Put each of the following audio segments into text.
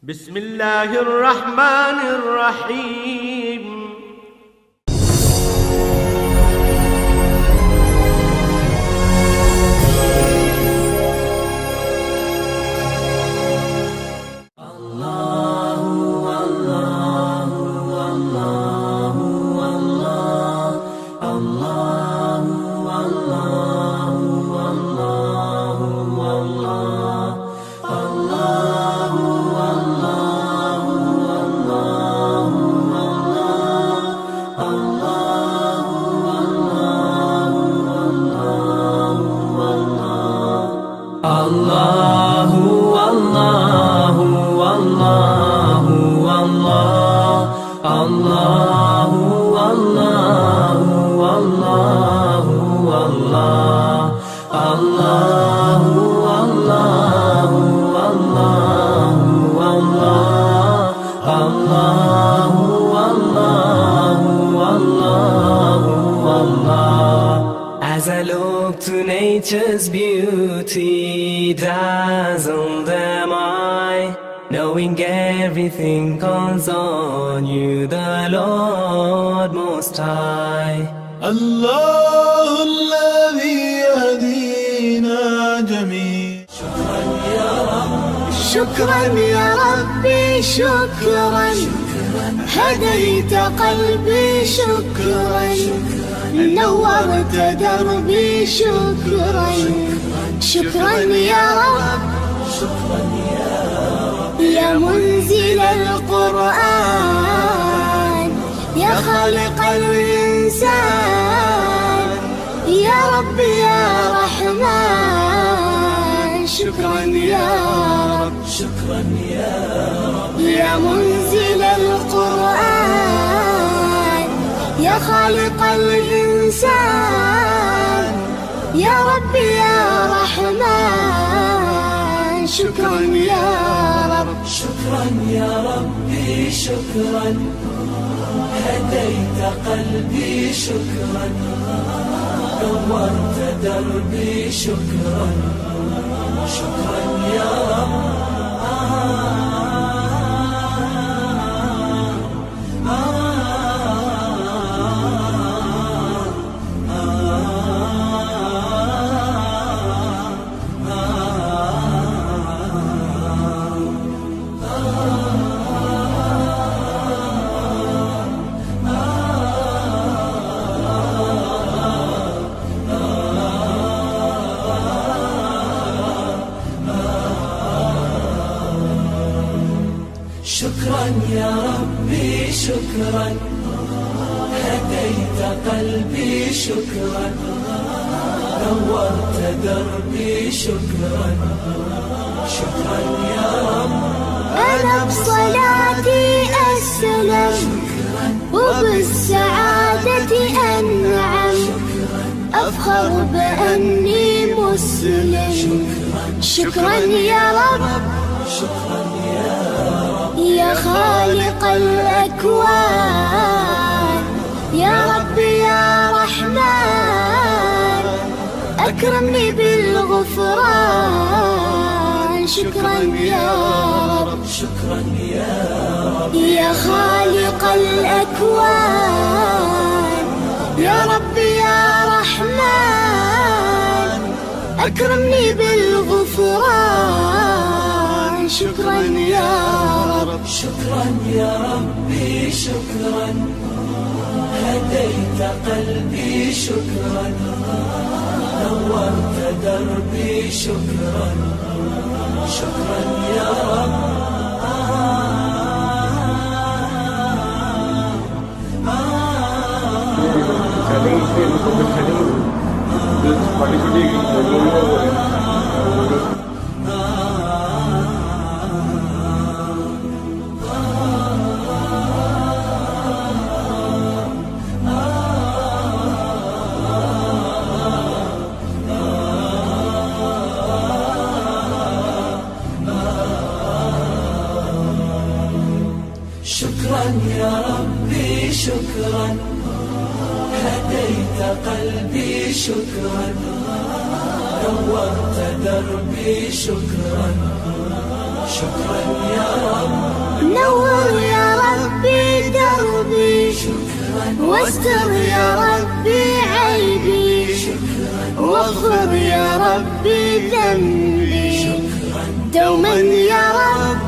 بسم الله الرحمن الرحيم. As I look to nature's beauty, dazzled am I, knowing everything calls on you, the Lord Most High. الله الذي يهدينا جميعا. شكرا يا ربي شكرا، هديت قلبي شكرا، نورت دربي شكرا. شكرا يا رب، يا منزل القرآن، يا خالق الإنسان، يا رب يا رحمن. شكرا يا رب، شكرا يا رب، يا منزل القرآن، يا خالق الإنسان، يا رب يا رحمن. شكرا يا رب، شكرا يا ربي شكرا، هديت قلبي شكرا، نورت دربي شكرا. شكرا يا رب. شكرا يا ربي شكرا، هديت قلبي شكرا، نورت دربي شكرا. شكرا يا رب. أنا بصلاتي أسلم، وبالسعادة أنعم، أفخر بأني مسلم. شكرا يا رب، شكرا يا رب، يا خالق الأكوان، يا رب يا رحمن، أكرمني بالغفران. شكرا يا رب، شكرا يا رب، يا خالق الأكوان، يا رب يا رحمن، أكرمني بالغفران. شكرا يا رب، شكرا يا ربي شكرا، هديت قلبي شكرا، نورت دربي شكرا. شكرا يا رب. شكرا يا ربي شكرا، هديت قلبي شكرا، نورت دربي شكرا. شكرا يا رب نور يا ربي دربي واستر يا ربي عيبي واغفر يا ربي ذنبي دوما يا رب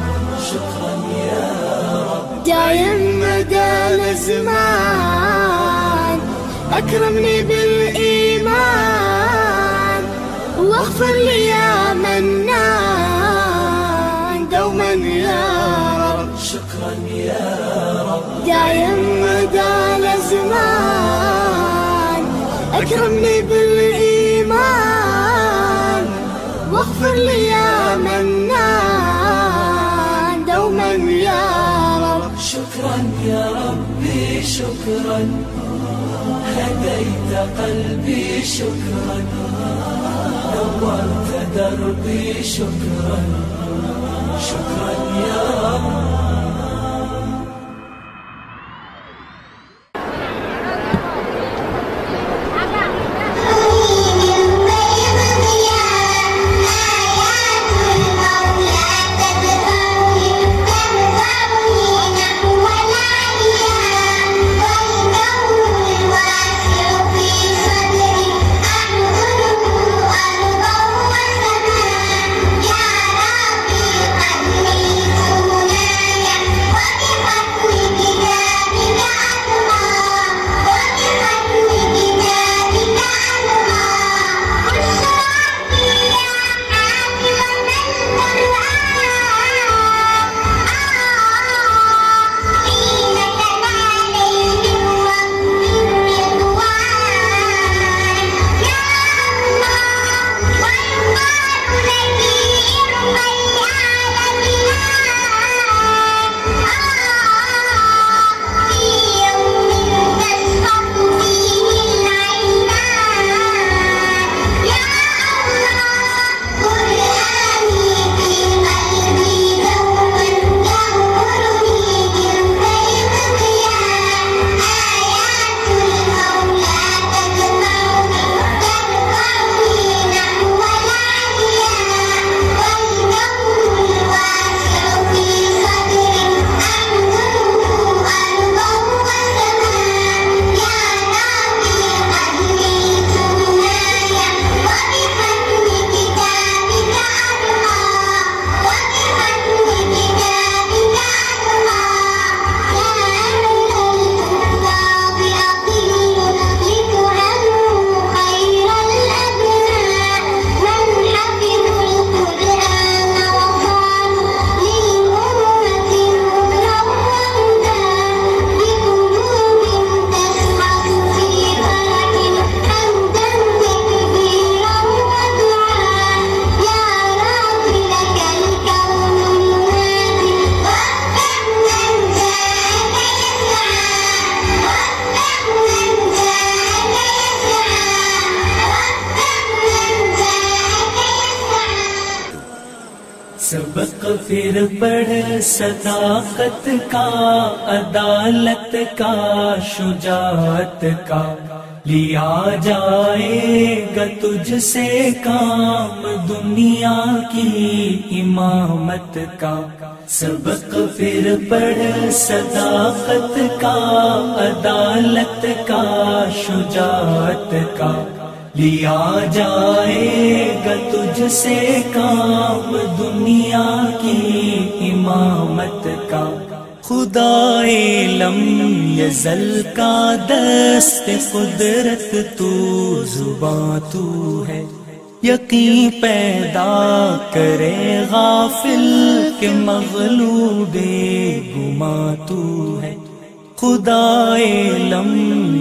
شكرا يا رب دايم مدى الزمان أكرمني بالإيمان واغفر لي يا منان دوما يا رب شكرا يا رب دايم مدى الزمان أكرمني بالإيمان واغفر لي يا منان دوما يا رب شكرا يا ربي شكرا هديت قلبي شكرا نورت دربي شكرا شكرا يا رب سبق پھر پڑھ صداقت کا عدالت کا شجاعت کا لیا جائے گا تجھ سے کام دنیا کی امامت کا سبق پھر پڑھ صداقت کا عدالت کا شجاعت کا لیا جائے گا تجھ سے کام دنیا کی امامت کا خدائے لم یزل کا دست قدرت تو زباں تو ہے یقین پیدا کرے غافل کہ مغلوب گماں تو ہے خدائے لم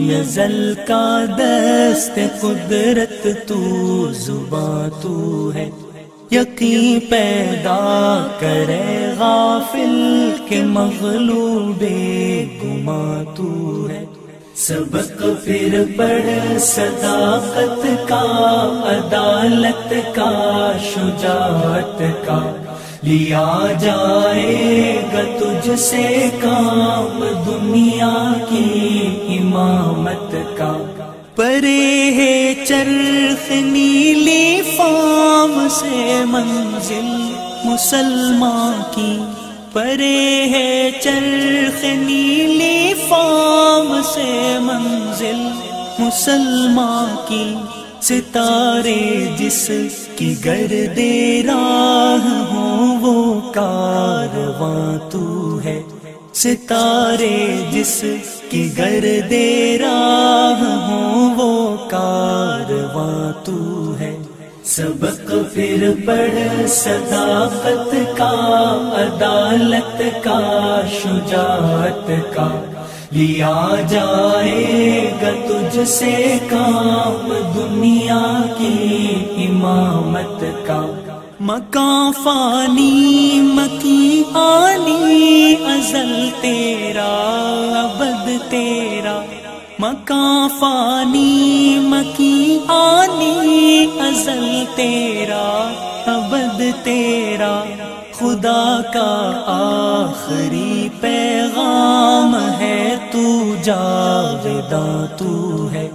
یزل کا دست قدرت تو زباں تو ہے یقین پیدا کرے غافل کہ مغلوب گماں تو ہے سبق پھر پڑھ صداقت کا عدالت کا شجاعت کا لیا جائے گا تجھ سے کام دنیا کی امامت کا پرے ہے چرخ نیلی فام سے منزل مسلمان کی پرے ہے چرخ نیلی فام سے منزل، مسلمان کی ستارے جس کی گرد راہ ہوں وہ کارواں تو ہے، ستارے جس کی گرد راہ ہوں وہ کارواں تو ہے۔ سبق پھر پڑھ صداقت کا، عدالت کا، شجاعت کا، لیا جائے گا تجھ سے کام دنیا کی امامت کا۔ مکان فانی مکی آنی ازل تیرا ابد تیرا، مکان فانی مکی آنی ازل تیرا ابد تیرا، خدا کا آخری پیغام ہے تو جاویداں تو ہے،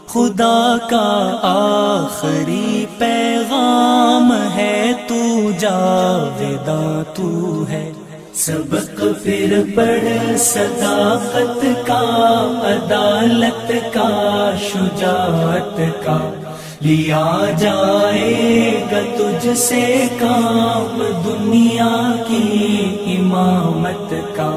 خدا کا آخری پیغام ہے تو جاویداں تو ہے۔ سبق پھر پڑھ صداقت کا، عدالت کا، شجاعت کا، لیا جائے گا تجھ سے کام دنیا کی امامت کا۔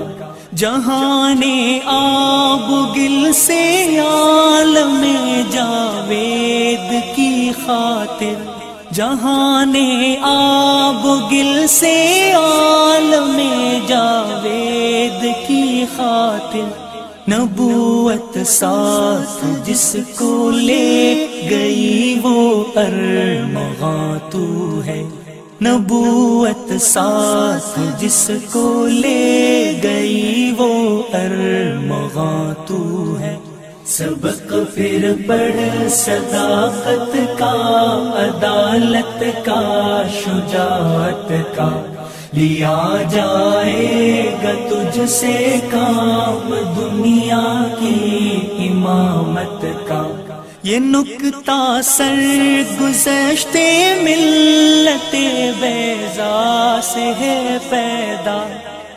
جہان آب گل سے عالم جاوید کی خاطر، جہان آب گل سے عالم جاوید کی خاطر، نبوت ساتھ جس کو لے گئی وہ ارمغاں تو ہے، نبوت ساتھ جس کو لے گئی وہ ارمغاں تو ہے۔ سبق پھر پڑھ صداقت کا، عدالت کا، شجاعت کا، لیا جائے گا تجھ سے کام دنیا کی امامت کا۔ یہ نکتہ سر گزشتے ملت بیضا سے ہے پیدا،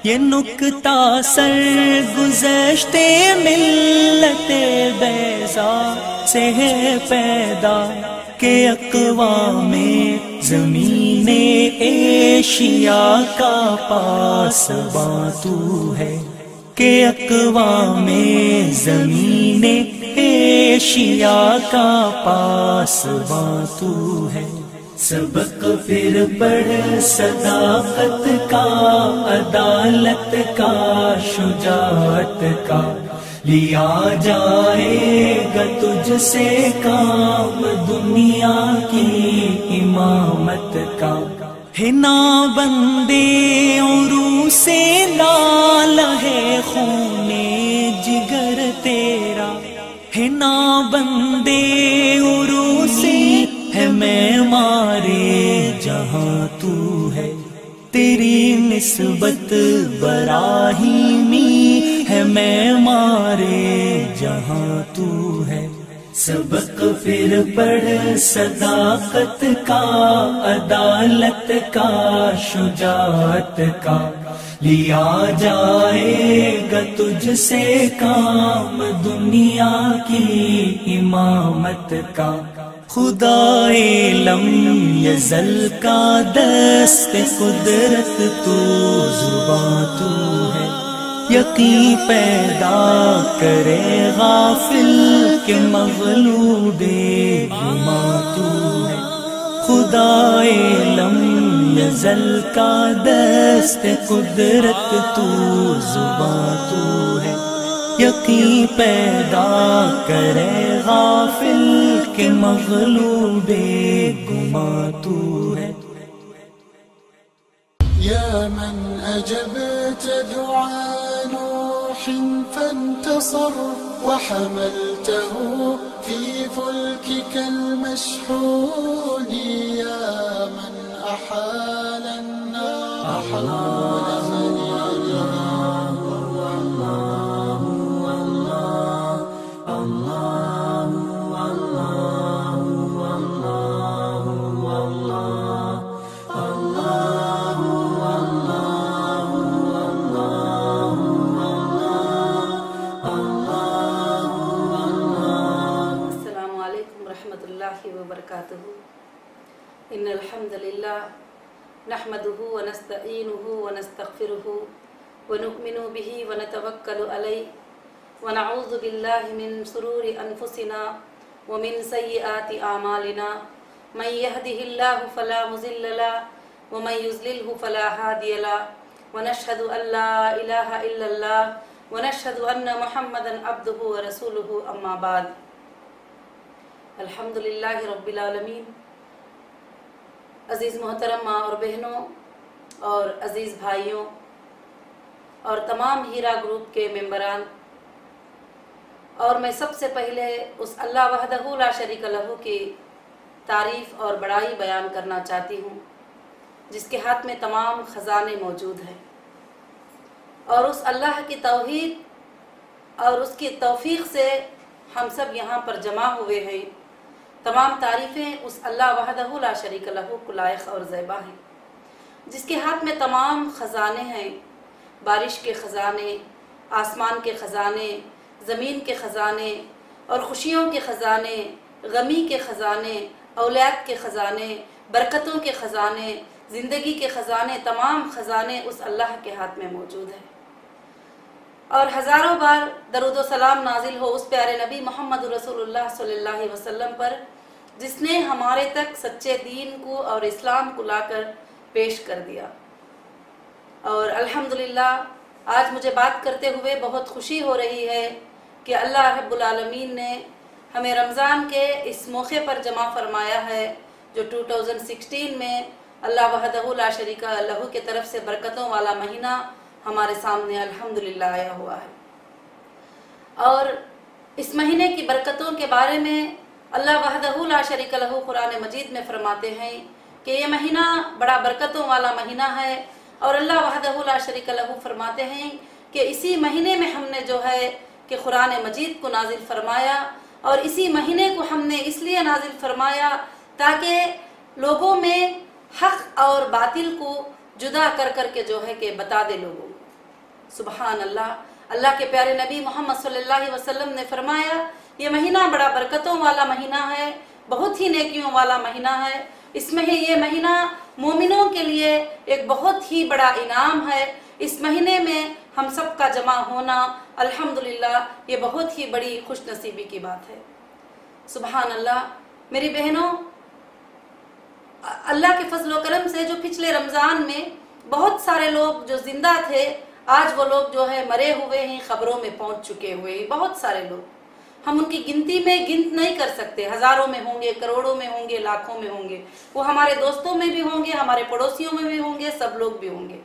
یہ نکتہ سر گزشتے ملت بیضا سے ہے پیدا، کہ اقوام زمین ایشیا کا پاسباں تو ہے، کہ اقوام زمین ایشیا کا پاسباں تو ہے۔ سبق پھر پڑھ صداقت کا، عدالت کا، شجاعت کا، لیا جائے گا تجھ سے کام دنیا کی امامت کا۔ ہنا بندے عروج سے لال ہے خون جگر تیرا، ہنا بندے عروج سے ہے میں مارے جہاں تو ہے، تیری نسبت براہیمی ہے میں مارے جہاں تو ہے۔ سبق پھر پڑھ صداقت کا، عدالت کا، شجاعت کا، لیا جائے گا تجھ سے کام دنیا کی امامت کا۔ خدائے لم یزل کا دست قدرت تو زباں تو ہے، یقین پیدا کرے غافل کے مغلوب گماں تو ہے۔ خدائے لم یزل کا دست قدرت تو زباں تو ہے، یقین پیدا کرے غافل کے مغلوب گماں تو ہے۔ يا من أجبت دعاء نوح فانتصر وحملته في فلكك المشحون، يا من أحال النار حول خليلها. वबरकातुहू। इन्नल हम्दुलिल्लाह नहमदुहू व नस्तईनुहु व नस्तगफिरुहु व नु'मिनु बिही व नतवक्कलु अलैहि व नऊज़ु बिल्लाहि मिन शुरूरि अनफुसिना व मिन सय्यिआति आमालिना मन यहदिहिल्लाहु फला मुज़िल्ल लहु व मन युज़लिलहु फला हादिय लहु व नशहदु अल्ला इलाहा इल्लल्लाह व नशहदु अन्न मुहम्मदन अब्दुहु व रसूलुहु अम्मा बाद। अल्हम्दुलिल्लाहि रब्बिल आलमीन। अज़ीज़ मोहतरम माँ और बहनों और अज़ीज़ भाइयों और तमाम हीरा ग्रुप के मेंबरान, और मैं सबसे पहले उस अल्लाह वहदहू ला शरीक लहू की तारीफ़ और बड़ाई बयान करना चाहती हूँ जिसके हाथ में तमाम ख़जाने मौजूद हैं, और उस अल्लाह की तौहीद और उसकी तौफ़ीक़ से हम सब यहाँ पर जमा हुए हैं। तमाम तारीफ़ें उस अल्लाह वहदहू ला शरीक लहू को लायक़ और ज़ैबा हैं जिसके हाथ में तमाम ख़जाने हैं, बारिश के ख़जाने, आसमान के ख़जाने, ज़मीन के ख़जाने और ख़ुशियों के ख़जाने, गमी के ख़जाने, औलाद के ख़जाने, बरकतों के ख़जाने, ज़िंदगी के ख़जाने, तमाम ख़जाने उस अल्लाह के हाथ में मौजूद हैं। और हज़ारों बार दरूद व सलाम नाजिल हो उस प्यारे नबी मोहम्मद रसूलुल्लाह सल्लल्लाहु अलैहि वसल्लम पर जिसने हमारे तक सच्चे दीन को और इस्लाम को लाकर पेश कर दिया। और अल्हम्दुलिल्लाह आज मुझे बात करते हुए बहुत खुशी हो रही है कि अल्लाह रब्बुल आलमीन ने हमें रमज़ान के इस मौके पर जमा फरमाया है जो 2016 में अल्लाह वहदहू ला शरीका लहू के तरफ से बरकतों वाला महीना हमारे सामने अल्हम्दुलिल्लाह आया हुआ है। और इस महीने की बरकतों के बारे में अल्लाह वहदहू ला शरीका लहू कुरान मजीद में फरमाते हैं कि ये महीना बड़ा बरकतों वाला महीना है। और अल्लाह वहदहू ला शरीका लहू फरमाते हैं कि इसी महीने में हमने जो है कि कुरान मजीद को नाजिल फरमाया, और इसी महीने को हमने इसलिए नाजिल फरमाया ताकि लोगों में हक़ और बातिल को जुदा कर कर के जो है कि बता दे लोगों को। सुबहान अल्लाह। अल्लाह के प्यारे नबी मोहम्मद सल्लल्लाहु अलैहि वसल्लम ने फरमाया ये महीना बड़ा बरकतों वाला महीना है, बहुत ही नेकियों वाला महीना है। इसमें ये महीना मोमिनों के लिए एक बहुत ही बड़ा इनाम है। इस महीने में हम सब का जमा होना अल्हम्दुलिल्लाह ये बहुत ही बड़ी खुश नसीबी की बात है। सुबहान अल्लाह। मेरी बहनों, अल्लाह के फजल व करम से जो पिछले रमज़ान में बहुत सारे लोग जो ज़िंदा थे आज वो लोग जो है मरे हुए हैं, ख़बरों में पहुंच चुके हुए हैं। बहुत सारे लोग हम उनकी गिनती में गिनत नहीं कर सकते, हज़ारों में होंगे, करोड़ों में होंगे, लाखों में होंगे। वो हमारे दोस्तों में भी होंगे, हमारे पड़ोसियों में भी होंगे, सब लोग भी होंगे।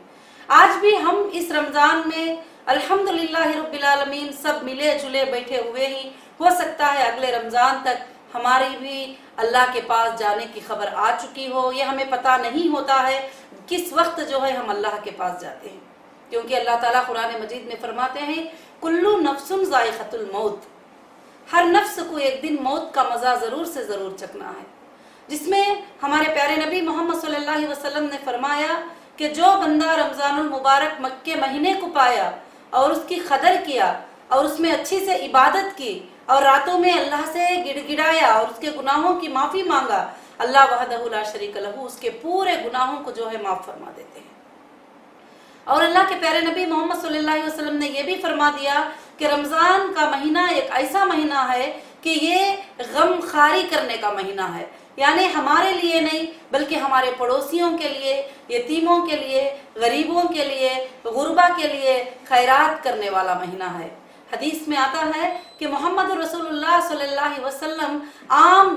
आज भी हम इस रमज़ान में अल्हम्दुलिल्लाह रब्बिल आलमीन सब मिले जुले बैठे हुए ही। हो सकता है अगले रमज़ान तक हमारी भी अल्लाह के पास जाने की खबर आ चुकी हो, ये हमें पता नहीं होता है किस वक्त जो है हम अल्लाह के पास जाते हैं, क्योंकि अल्लाह ताला कुरान मजीद में फरमाते हैं कुल्लु नफ्सुन ज़ाइक़तुल मौत, हर नफ्स को एक दिन मौत का मज़ा ज़रूर से ज़रूर चखना है। जिसमें हमारे प्यारे नबी मोहम्मद सल्लल्लाहु अलैहि वसल्लम ने फरमाया कि जो बंदा रमज़ानुल मुबारक मक्के महीने को पाया और उसकी कदर किया और उसमें अच्छी से इबादत की और रातों में अल्लाह से गिड़गिड़ाया और उसके गुनाहों की माफ़ी मांगा, अल्लाह वहदहू ला शरीक लहू उसके पूरे गुनाहों को जो है माफ़ फरमा देते हैं। और अल्लाह के प्यारे नबी मोहम्मद सल्लल्लाहु अलैहि वसल्लम ने यह भी फरमा दिया कि रमज़ान का महीना एक ऐसा महीना है कि ये गम खारी करने का महीना है, यानी हमारे लिए नहीं बल्कि हमारे पड़ोसियों के लिए, यतीमों के लिए, गरीबों के लिए, गुरबा के लिए खैरात करने वाला महीना है। हदीस में आता है कि मोहम्मद रसूलुल्लाह सल्लल्लाहु अलैहि वसल्लम आम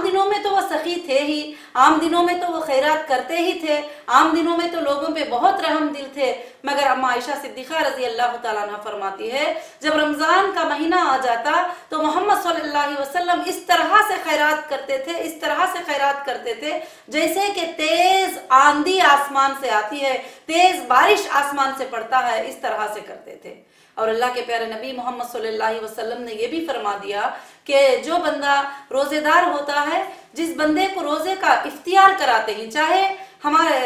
दिनों में तो वो सखी थे ही, आम दिनों में तो वो खैरात करते ही थे, आम दिनों में तो लोगों पे बहुत रहम दिल थे। मगर अम्मा आयशा सिद्दीक़ा रज़ी अल्लाह ताला अन्हा फरमाती है जब रमज़ान का महीना आ जाता तो मोहम्मद सल्लल्लाहु अलैहि वसल्लम इस तरह से खैरात करते थे जैसे कि तेज आंधी आसमान से आती है, तेज बारिश आसमान से पड़ता है, इस तरह से करते थे। और अल्लाह के प्यारे नबी मोहम्मद सल्लल्लाहु अलैहि वसल्लम ने यह भी फरमा दिया कि जो बंदा रोजेदार होता है, जिस बंदे को रोजे का इफ्तियार कराते हैं, चाहे हमारे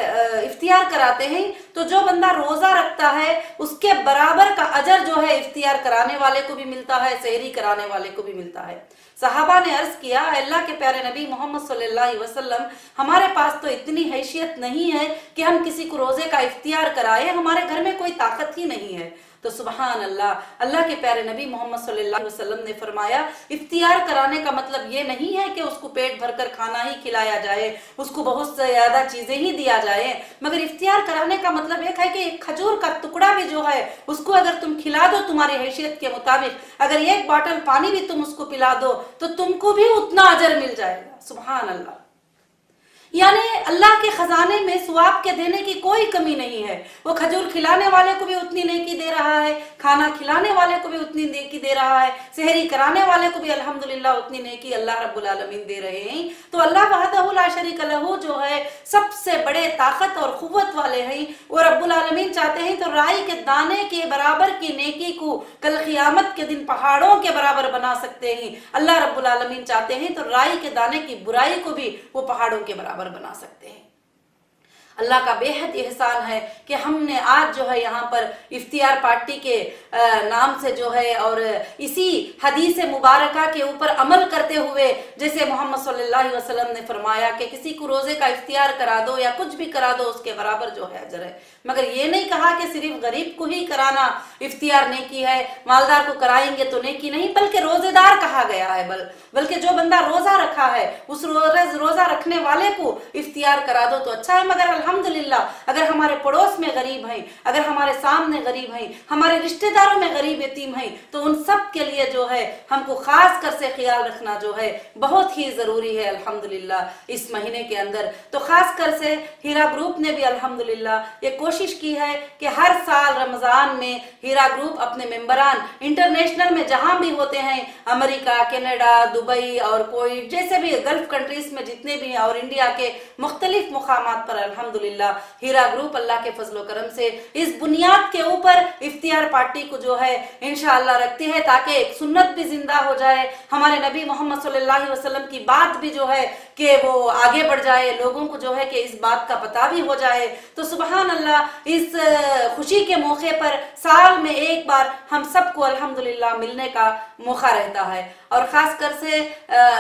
इफ्तियार कराते हैं तो जो बंदा रोजा रखता है उसके बराबर का अजर जो है इफ्तियार कराने वाले को भी मिलता है, सहरी कराने वाले को भी मिलता है। सहाबा ने अर्ज किया, अल्लाह के प्यारे नबी मोहम्मद सल्लल्लाहु अलैहि वसल्लम, हमारे पास तो इतनी हैसियत नहीं है कि हम किसी को रोजे का इफ्तियार कराए, हमारे घर में कोई ताकत ही नहीं है। तो सुबहान अल्लाह, अल्लाह के प्यारे नबी मोहम्मद सल्लल्लाहु अलैहि वसल्लम ने फरमाया, इफ्तियार कराने का मतलब ये नहीं है कि उसको पेट भरकर खाना ही खिलाया जाए, उसको बहुत ज्यादा चीजें ही दिया जाए, मगर इफ्तियार कराने का मतलब एक है कि एक खजूर का टुकड़ा भी जो है उसको अगर तुम खिला दो तुम्हारी हैसियत के मुताबिक, अगर एक बॉटल पानी भी तुम उसको पिला दो तो तुमको भी उतना अजर मिल जाएगा। सुबहान अल्लाह, यानी अल्लाह के खजाने में सवाब के देने की कोई कमी नहीं है। वो खजूर खिलाने वाले को भी उतनी नेकी दे रहा है, खाना खिलाने वाले को भी उतनी नेकी दे रहा है, सहरी कराने वाले को भी अल्हम्दुलिल्लाह उतनी नेकी अल्लाह रब्बुल आलमीन दे रहे हैं। तो अल्लाह वहदहु ला शरीक लहू जो है सबसे बड़े ताकत और कुव्वत वाले हैं। वो रब्बुल आलमीन चाहते हैं तो राई के दाने के बराबर की नेकी को कल क़ियामत के दिन पहाड़ों के बराबर बना सकते हैं। अल्लाह रब्बुल आलमीन चाहते हैं तो राई के दाने की बुराई को भी वो पहाड़ों के बराबर बना सकते हैं। अल्लाह का बेहद एहसान है कि हमने आज जो है यहाँ पर इफ्तियार पार्टी के नाम से जो है और इसी हदीस मुबारका के ऊपर अमल करते हुए, जैसे मोहम्मद सल्लल्लाहु अलैहि वसल्लम ने फरमाया कि किसी को रोजे का इफ्तियार करा दो या कुछ भी करा दो उसके बराबर जो है अजर है, मगर ये नहीं कहा कि सिर्फ गरीब को ही कराना इफ्तियार नेकी है, मालदार को कराएंगे तो नेकी नहीं, बल्कि रोजेदार कहा गया है। बल्कि जो बंदा रोजा रखा है उस रोजा रखने वाले को इफ्तियार करा दो तो अच्छा है। मगर अल्हम्दुलिल्लाह अगर हमारे पड़ोस में गरीब हैं, अगर हमारे सामने गरीब हैं, हमारे रिश्तेदारों में गरीब यतीम हैं, तो उन सब के लिए जो है हमको खास कर से ख्याल रखना जो है बहुत ही जरूरी है। अल्हम्दुलिल्लाह इस महीने के अंदर तो खास कर से हीरा ग्रुप ने भी अल्हम्दुलिल्लाह ये कोशिश की है कि हर साल रमजान में हीरा ग्रुप अपने मेंबरान इंटरनेशनल में जहां भी होते हैं, अमेरिका, कनाडा, दुबई और कोई जैसे भी गल्फ कंट्रीज में जितने भी हैं और इंडिया के मुख्तलिफ मुकामात पर अल्हम्दुलिल्लाह हीरा ग्रुप अल्लाह के फजलो करम से इस बुनियाद के ऊपर इफ्तियार पार्टी को जो है इंशाअल्लाह रखती है ताकि एक सुन्नत भी जिंदा हो जाए, हमारे नबी मोहम्मद सल्लल्लाहु अलैहि वसल्लम की बात भी जो है कि वो आगे बढ़ जाए, लोगों को जो है कि इस बात का पता भी हो जाए। तो सुबहान अल्लाह, इस खुशी के मौके पर साल में एक बार हम सबको अल्हम्दुलिल्लाह मिलने का मौका रहता है। और खास कर से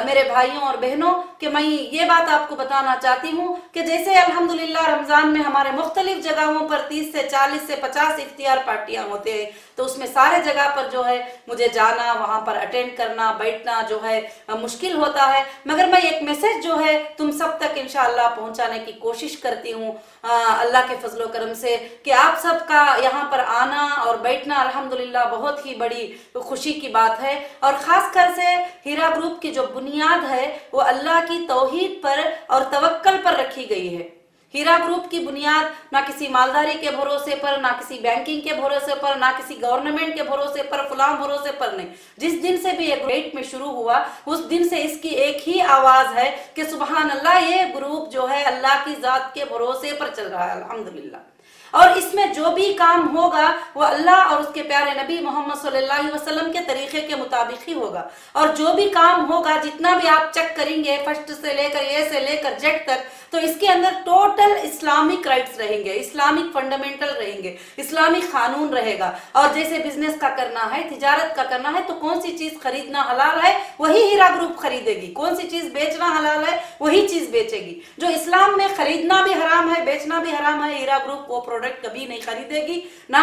मेरे भाइयों और बहनों कि मैं ये बात आपको बताना चाहती हूँ कि जैसे अल्हम्दुलिल्लाह रमजान में हमारे मुख्तलिफ जगहों पर 30 से 40 से 50 इफ्तियार पार्टियां होते हैं, तो उसमें सारे जगह पर जो है मुझे जाना, वहां पर अटेंड करना, बैठना जो है मुश्किल होता है, मगर मैं एक मैसेज जो है तुम सब तक इंशाअल्लाह पहुंचाने की कोशिश करती हूँ अल्लाह के फजलो करम से कि आप सबका यहाँ पर आना और बैठना अल्हम्दुलिल्लाह बहुत ही बड़ी खुशी की बात है। और खास कर से हीरा ग्रुप की जो बुनियाद है वो अल्लाह की तौहीद पर और तवक्कल पर रखी गई है। हीरा ग्रुप की बुनियाद ना किसी मालदारी के भरोसे पर, ना किसी बैंकिंग के भरोसे पर, ना किसी गवर्नमेंट के भरोसे पर, फलां भरोसे पर नहीं। जिस दिन से भी ये ग्रुप में शुरू हुआ उस दिन से इसकी एक ही आवाज है कि सुबहान अल्लाह, ये ग्रुप जो है अल्लाह की जात के भरोसे पर चल रहा है अल्हम्दुलिल्लाह। और इसमें जो भी काम होगा वो अल्लाह और उसके प्यारे नबी मोहम्मद सल्लल्लाहु अलैहि वसल्लम के तरीके के मुताबिक ही होगा। और जो भी काम होगा, जितना भी आप चेक करेंगे फर्स्ट से लेकर ए से लेकर जेड तक, तो इसके अंदर टोटल इस्लामिक राइट्स रहेंगे, इस्लामिक फंडामेंटल रहेंगे, इस्लामिक कानून रहेगा। और जैसे बिजनेस का करना है, तिजारत का करना है, तो कौन सी चीज खरीदना हलाल है वही हीरा ग्रुप खरीदेगी, कौन सी चीज बेचना हलाल है वही चीज बेचेगी। जो इस्लाम में खरीदना भी हराम है, बेचना भी हराम है, हीरा ग्रुप वो प्रोडक्ट कभी नहीं खरीदेगी ना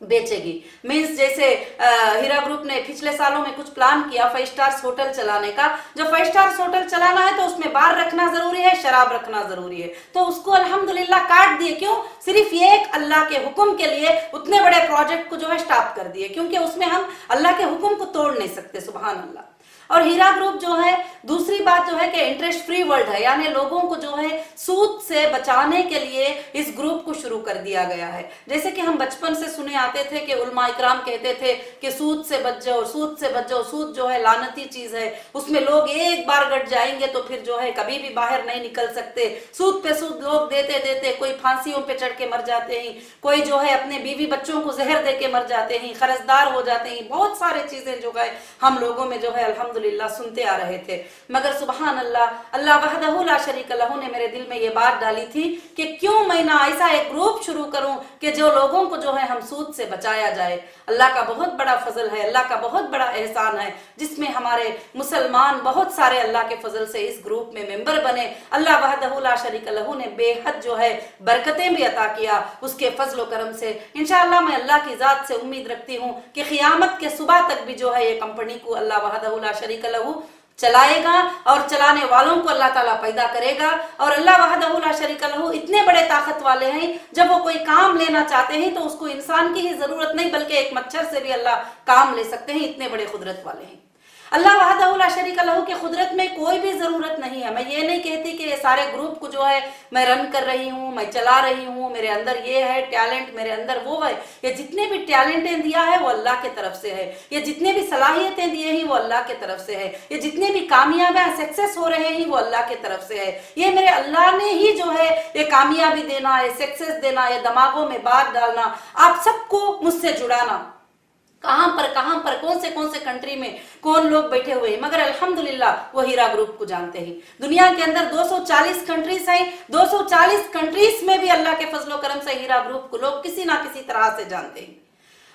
बेचेगी। मीन्स जैसे हीरा ग्रुप ने पिछले सालों में कुछ प्लान किया 5 स्टार्स होटल चलाने का। जो 5 स्टार्स होटल चलाना है तो उसमें बार रखना जरूरी है, शराब रखना जरूरी है, तो उसको अल्हम्दुलिल्लाह काट दिए। क्यों? सिर्फ ये एक अल्लाह के हुक्म के लिए उतने बड़े प्रोजेक्ट को जो है स्टॉप कर दिए, क्योंकि उसमें हम अल्लाह के हुक्म को तोड़ नहीं सकते। सुभान अल्लाह। और हीरा ग्रुप जो है, दूसरी बात जो है कि इंटरेस्ट फ्री वर्ल्ड है, यानी लोगों को जो है सूद से बचाने के लिए इस ग्रुप को शुरू कर दिया गया है। जैसे कि हम बचपन से सुने आते थे कि उलमा इकराम कहते थे कि सूद से बच जाओ, सूद से बच जाओ, सूद जो है लानती चीज है, उसमें लोग एक बार गट जाएंगे तो फिर जो है कभी भी बाहर नहीं निकल सकते। सूद पे सूद लोग देते देते कोई फांसियों पे चढ़ के मर जाते हैं, कोई जो है अपने बीवी बच्चों को जहर दे के मर जाते हैं, कर्जदार हो जाते हैं। बहुत सारी चीजें जो है हम लोगों में जो है अल्हम्दुलिल्लाह अल्हम्दुलिल्लाह सुनते आ रहे थे। मगर सुबहान अल्लाह, अल्लाह वहदहू ला शरीक लहू ने मेरे दिल में ये बात डाली थी कि क्यों मैं ना ऐसा एक ग्रुप शुरू करूं कि जो लोगों को जो है हम सूद से बचाया जाए। अल्लाह का बहुत बड़ा फजल है, अल्लाह का बहुत बड़ा एहसान है, जिसमें हमारे मुसलमान बहुत सारे अल्लाह के फजल से इस ग्रुप में मेंबर बने। अल्लाह वहदहू ला शरीक लहू ने बेहद जो है बरकतें भी अता किया उसके फजल करम से। इंशाअल्लाह मैं अल्लाह की ज़ात से उम्मीद रखती हूँ कि क़ियामत के सुबह तक भी जो है ये कंपनी को अल्लाह वहदहू ला शरीक लहू चलाएगा और चलाने वालों को अल्लाह ताला पैदा करेगा। और अल्लाह वहदहू ला शरीक लहू इतने बड़े ताकत वाले हैं, जब वो कोई काम लेना चाहते हैं तो उसको इंसान की ही जरूरत नहीं बल्कि एक मच्छर से भी अल्लाह काम ले सकते हैं, इतने बड़े कुदरत वाले हैं। अल्लाह वहदहू ला शरीक लहू की कुदरत में कोई भी ज़रूरत नहीं है। मैं ये नहीं कहती कि ये सारे ग्रुप को जो है मैं रन कर रही हूँ, मैं चला रही हूँ, मेरे अंदर ये है टैलेंट, मेरे अंदर वो है। ये जितने भी टैलेंटें दिया है वो अल्लाह की तरफ से है, ये जितने भी सलाहियतें दिए हैं वो अल्लाह की तरफ से है, ये जितने भी कामयाबियाँ सक्सेस हो रहे हैं वो अल्लाह की तरफ से है। ये मेरे अल्लाह ने ही जो है ये कामयाबी देना, ये सक्सेस देना, ये दिमागों में बात डालना, आप सबको मुझसे जुड़ाना, कहाँ पर कौन से कंट्री में कौन लोग बैठे हुए हैं, मगर अल्हम्दुलिल्लाह वो हीरा ग्रुप को जानते हैं। दुनिया के अंदर 240 कंट्रीज हैं, 240 कंट्रीज में भी अल्लाह के फजलो करम से हीरा ग्रुप को लोग किसी ना किसी तरह से जानते हैं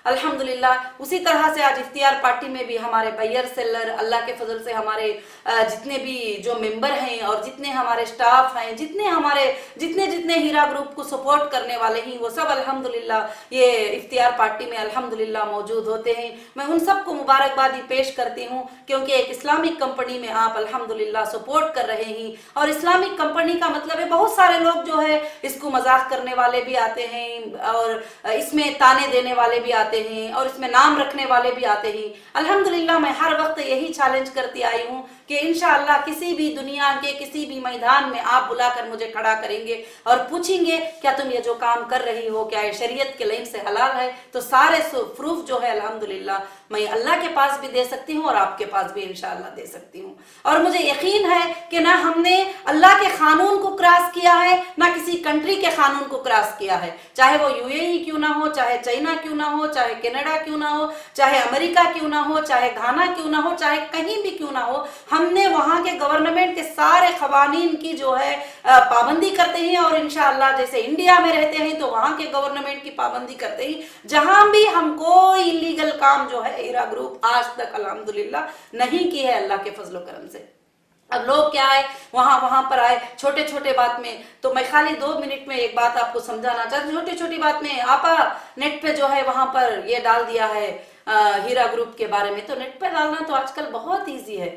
अल्हम्दुलिल्लाह। उसी तरह से आज इफ्तियार पार्टी में भी हमारे बायर सेलर, अल्लाह के फजल से हमारे जितने भी जो मेंबर हैं और जितने हमारे स्टाफ हैं, जितने हीरा ग्रुप को सपोर्ट करने वाले हैं, वो सब अल्हम्दुलिल्लाह ये इफ्तियार पार्टी में अल्हम्दुलिल्लाह मौजूद होते हैं। मैं उन सबको मुबारकबादी पेश करती हूँ क्योंकि एक इस्लामिक कंपनी में आप अल्हम्दुलिल्लाह सपोर्ट कर रहे हैं। और इस्लामिक कंपनी का मतलब है बहुत सारे लोग जो है इसको मजाक करने वाले भी आते हैं और इसमें ताने देने वाले भी आते हैं और इसमें नाम रखने वाले भी आते हैं। अल्हम्दुलिल्लाह मैं हर वक्त यही चैलेंज करती आई हूँ कि इंशाअल्लाह किसी भी दुनिया के किसी भी मैदान में आप बुलाकर मुझे खड़ा करेंगे और पूछेंगे क्या तुम ये जो काम कर रही हो क्या ये शरीयत के लाइन से हलाल है, तो सारे प्रूफ जो है अल्हम्दुलिल्लाह मैं अल्लाह के पास भी दे सकती हूँ और आपके पास भी इंशाअल्लाह दे सकती हूँ। और मुझे यकीन है कि ना हमने अल्लाह के कानून को क्रॉस किया है ना किसी कंट्री के कानून को क्रॉस किया है, चाहे वो यूएई क्यों ना हो, चाहे चाइना क्यों ना हो, चाहे कनाडा क्यों ना हो, चाहे अमेरिका क्यों ना हो, चाहे घाना क्यों ना हो, चाहे कहीं भी क्यों ना हो, हमने वहाँ के गवर्नमेंट के सारे कवानीन की जो है पाबंदी करते हैं। और इंशाअल्लाह जैसे इंडिया में रहते हैं तो वहाँ के गवर्नमेंट की पाबंदी करते हैं। जहाँ भी हम कोई इलीगल काम जो है हीरा ग्रुप आज तक अल्हम्दुलिल्लाह नहीं की है अल्लाह के फजलो करम से। अब लोग क्या है वहां पर आए छोटे छोटे बात में, तो मैं खाली 2 मिनट में एक बात आपको समझाना चाहती हूँ। छोटी छोटी बात में आपा नेट पे जो है वहां पर ये डाल दिया है हीरा ग्रुप के बारे में, तो नेट पे डालना तो आजकल बहुत ईजी है।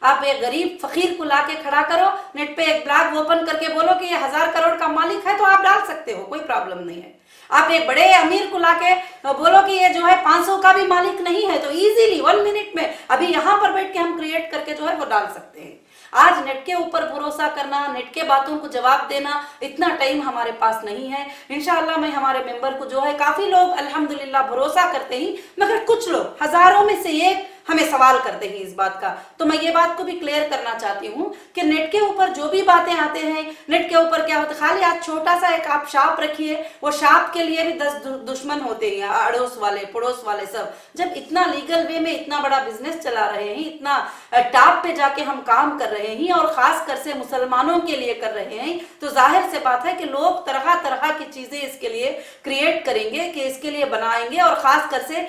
आप एक गरीब फकीर को लाके खड़ा करो, नेट पे एक ब्लॉग ओपन करके बोलो कि ये 1000 करोड़ का मालिक है, तो आप डाल सकते हो, कोई प्रॉब्लम नहीं है। आप एक बड़े अमीर को लाके बोलो कि ये जो है 500 का भी मालिक नहीं है, तो इजीली 1 मिनट में अभी यहाँ पर बैठ के हम क्रिएट करके जो है वो डाल सकते हैं। आज नेट के ऊपर भरोसा करना, नेट के बातों को जवाब देना, इतना टाइम हमारे पास नहीं है। इंशाअल्लाह मैं हमारे मेंबर को जो है काफी लोग अल्हम्दुलिल्लाह भरोसा करते हैं, मगर कुछ लोग हजारों में से एक हमें सवाल करते हैं इस बात का। तो मैं ये बात को भी क्लियर करना चाहती हूँ कि नेट के ऊपर जो भी बातें आते हैं, नेट के ऊपर क्या होता है, खाली आज छोटा सा एक आप शाप रखिए, वो शाप के लिए भी 10 दुश्मन होते हैं, अड़ोस वाले पड़ोस वाले सब। जब इतना लीगल वे में इतना बड़ा बिजनेस चला रहे हैं, इतना टॉप पे जाके हम काम कर रहे हैं और खास कर से मुसलमानों के लिए कर रहे हैं, तो जाहिर से बात है कि लोग तरह तरह की चीजें इसके लिए क्रिएट करेंगे, कि इसके लिए बनाएंगे और खास कर से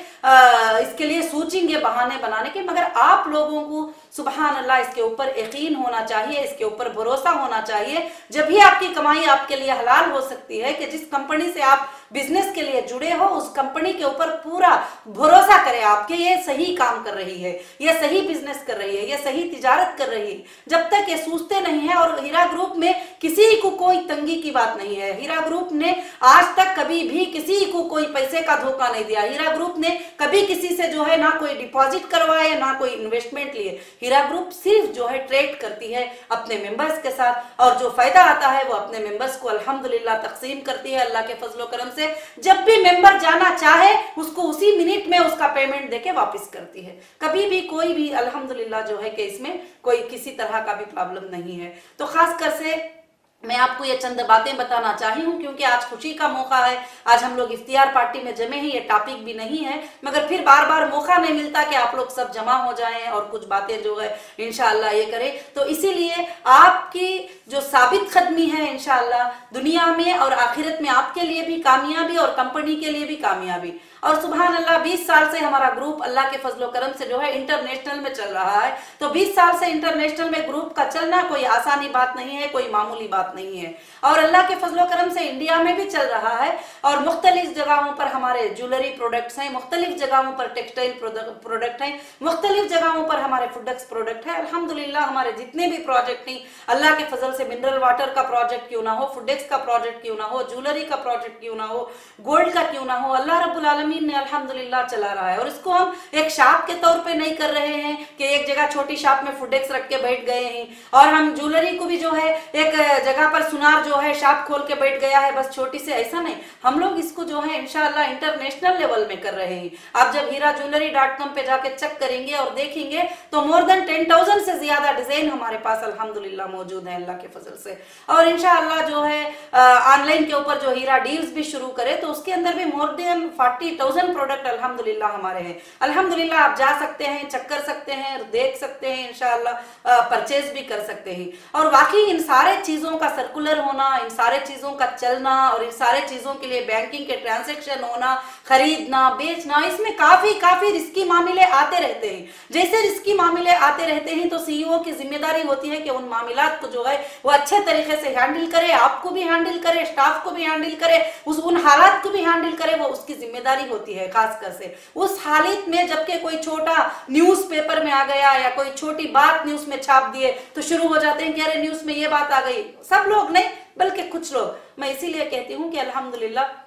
इसके लिए सोचेंगे बहाने बनाने के। मगर आप लोगों को सुबहान अल्लाह इसके ऊपर यकीन होना चाहिए, इसके ऊपर भरोसा होना चाहिए। जब भी आपकी कमाई आपके लिए हलाल हो सकती है कि जिस कंपनी से आप बिजनेस के लिए जुड़े हो उस कंपनी के ऊपर पूरा भरोसा करें आपके, ये सही काम कर रही है, ये सही बिजनेस कर रही है, ये सही तिजारत कर रही है। जब तक ये सोचते नहीं है, और हीरा ग्रुप में किसी को कोई तंगी की बात नहीं है। हीरा ग्रुप ने आज तक कभी भी किसी को कोई पैसे का धोखा नहीं दिया। हीरा ग्रुप ने कभी किसी से जो है ना कोई डिपॉजिट करवाए ना कोई इन्वेस्टमेंट लिए। हीरा ग्रुप सिर्फ जो है ट्रेड करती है अपने मेंबर्स के साथ, और जो फायदा आता है वो अपने मेंबर्स को अल्हम्दुलिल्लाह तकसीम करती है अल्लाह के फजलो करम से। जब भी मेंबर जाना चाहे उसको उसी मिनट में उसका पेमेंट देके वापस करती है। कभी भी कोई भी अल्हम्दुलिल्लाह जो है कि इसमें कोई किसी तरह का भी प्रॉब्लम नहीं है। तो खास कर से मैं आपको ये चंद बातें बताना चाही हूँ, क्योंकि आज खुशी का मौका है। आज हम लोग इफ्तियार पार्टी में जमे हैं, ये टॉपिक भी नहीं है, मगर फिर बार बार मौका नहीं मिलता कि आप लोग सब जमा हो जाएं और कुछ बातें जो है इंशाअल्लाह ये करें। तो इसीलिए आपकी जो साबित कदमी है इंशाअल्लाह दुनिया में और आखिरत में आपके लिए भी कामयाबी और कंपनी के लिए भी कामयाबी। और सुभान अल्लाह 20 साल से हमारा ग्रुप अल्लाह के फजलो करम से जो है इंटरनेशनल में चल रहा है। तो 20 साल से इंटरनेशनल में ग्रुप का चलना कोई आसानी बात नहीं है, कोई मामूली बात नहीं है। और अल्लाह के फजलो करम से इंडिया में भी चल रहा है और मुख्तलिफ जगहों पर हमारे ज्वेलरी प्रोडक्ट्स हैं, मुख्तलिफ जगहों पर टेक्सटाइल प्रोडक्ट हैं, मुख्तलिफ जगहों पर हमारे फूडक्स प्रोडक्ट है। अल्हम्दुलिल्लाह हमारे जितने भी प्रोजेक्ट हैं अल्लाह के फजल से, मिनरल वाटर का प्रोजेक्ट क्यों ना हो, फूडक्स का प्रोजेक्ट क्यों ना हो, ज्वेलरी का प्रोजेक्ट क्यों ना हो, गोल्ड का क्यों ना हो, अल्लाह रब्बुल आलमीन ने अल्हम्दुलिल्लाह चला रहा है। और इसको हम एक शॉप के तौर पे नहीं कर रहे हैं कि एक जगह छोटी शॉप में फूडक्स रख के बैठ गए हैं, और हम ज्वेलरी को भी जो है एक जगह पर सुनार जो है शॉप खोल के बैठ गया है बस छोटी से, ऐसा नहीं। हम लोग इसको जो है इंशाअल्लाह इंटरनेशनल लेवल में कर रहे हैं। आप जब hirajewellery.com पे जाके चेक करेंगे और देखेंगे तो मोर देन 10,000 से ज्यादा डिजाइन हमारे पास अल्हम्दुलिल्लाह मौजूद है अल्लाह के फजल से। और इंशाअल्लाह जो है ऑनलाइन के ऊपर जो हीरा डील्स भी शुरू करे तो उसके अंदर भी मोर देन 40,000 प्रोडक्ट अल्हम्दुलिल्लाह हमारे हैं। अल्हम्दुलिल्लाह आप जा सकते हैं, चेक कर सकते हैं, देख सकते हैं, इंशाअल्लाह परचेज भी कर सकते हैं। और वाकई इन सारे चीजों का सर्कुलर होना, इन सारे चीजों का चलना और इन सारे चीजों के लिए बैंकिंग के ट्रांजैक्शन होना, खरीदना बेचना, इसमें काफी रिस्की मामले आते रहते हैं। जैसे रिस्की मामले आते रहते हैं तो सीईओ की जिम्मेदारी होती है कि उन मामलात को जो है वो अच्छे तरीके से हैंडल करे, आपको भी हैंडल करे, स्टाफ को भी हैंडल करे, उन हालात को भी हैंडल करे, वो उसकी जिम्मेदारी होती है। खासकर से उस हालत में जबकि कोई छोटा न्यूज पेपर में आ गया या कोई छोटी बात न्यूज में छाप दिए तो शुरू हो जाते हैं कि अरे न्यूज में ये बात आ गई। सब लोग नहीं बल्कि कुछ लोग। मैं इसीलिए कहती हूँ कि अल्हम्दुलिल्लाह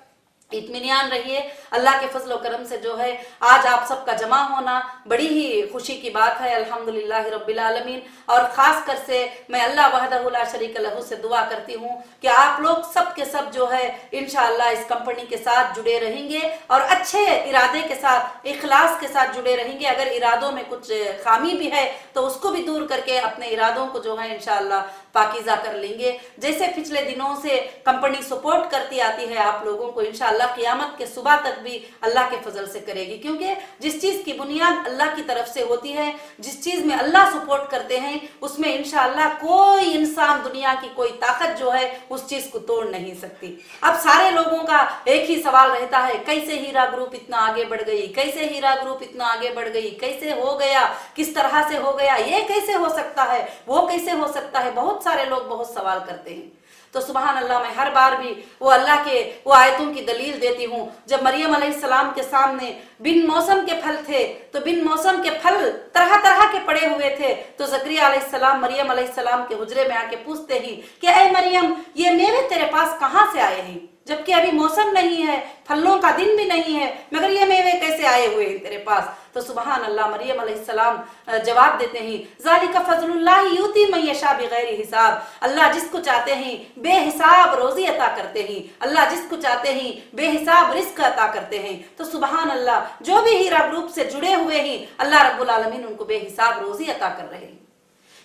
इत्मीनान रहिए, अल्लाह के फजल करम से जो है आज आप सबका जमा होना बड़ी ही खुशी की बात है अल्हम्दुलिल्लाह रब्बिल आलमीन। और खास कर से मैं अल्लाह वहदहु ला शरीक लहू से दुआ करती हूँ कि आप लोग सब के सब जो है इंशाअल्लाह इस कंपनी के साथ जुड़े रहेंगे और अच्छे इरादे के साथ, इखलास के साथ जुड़े रहेंगे। अगर इरादों में कुछ खामी भी है तो उसको भी दूर करके अपने इरादों को जो है इंशाअल्लाह पाकीज़ा कर लेंगे। जैसे पिछले दिनों से कंपनी सपोर्ट करती आती है आप लोगों को, इंशाअल्लाह क़यामत के सुबह तक भी अल्लाह के फजल से करेगी, क्योंकि जिस चीज की बुनियाद अल्लाह की तरफ से होती है, जिस चीज में अल्लाह सपोर्ट करते हैं उसमें इंशाअल्लाह कोई इंसान, दुनिया की कोई ताकत जो है उस चीज को तोड़ नहीं सकती। अब सारे लोगों का एक ही सवाल रहता है, कैसे हीरा ग्रुप इतना आगे बढ़ गई, कैसे हीरा ग्रुप इतना आगे बढ़ गई, कैसे हो गया, किस तरह से हो गया, ये कैसे हो सकता है, वो कैसे हो सकता है, बहुत सारे लोग बहुत सवाल करते हैं। तो सुभान अल्लाह, मैं हर बार भी वो अल्लाह के वो आयतों की दलील देती हूँ। जब मरियम अलैहिस्सलाम के सामने बिन मौसम के फल थे तो बिन मौसम के फल तरह तरह के पड़े हुए थे, तो ज़करिया अलैहिस्सलाम मरियम अलैहिस्सलाम के हुजरे में आके पूछते ही कि ऐ मरियम, ये मेवे तेरे पास कहाँ से आए हैं, जबकि अभी मौसम नहीं है, फलों का दिन भी नहीं है, मगर ये मेवे कैसे आए हुए हैं तेरे पास। तो सुभान अल्लाह, मरियम अलैहिस्सलाम जवाब देते हैं, ज़ालिका फ़ज़लुल्लाहि युती मन यशा बिग़ैरि हिसाब। अल्लाह जिसको चाहते हैं बेहिसाब रोजी अता करते हैं, अल्लाह जिसको चाहते हैं बेहिसाब रिस्क अता करते हैं। तो सुभान अल्लाह, जो भी हीरा ग्रुप से जुड़े हुए हैं अल्लाह रब्बुल आलमीन उनको बेहिसाब रोजी अता कर रहे हैं।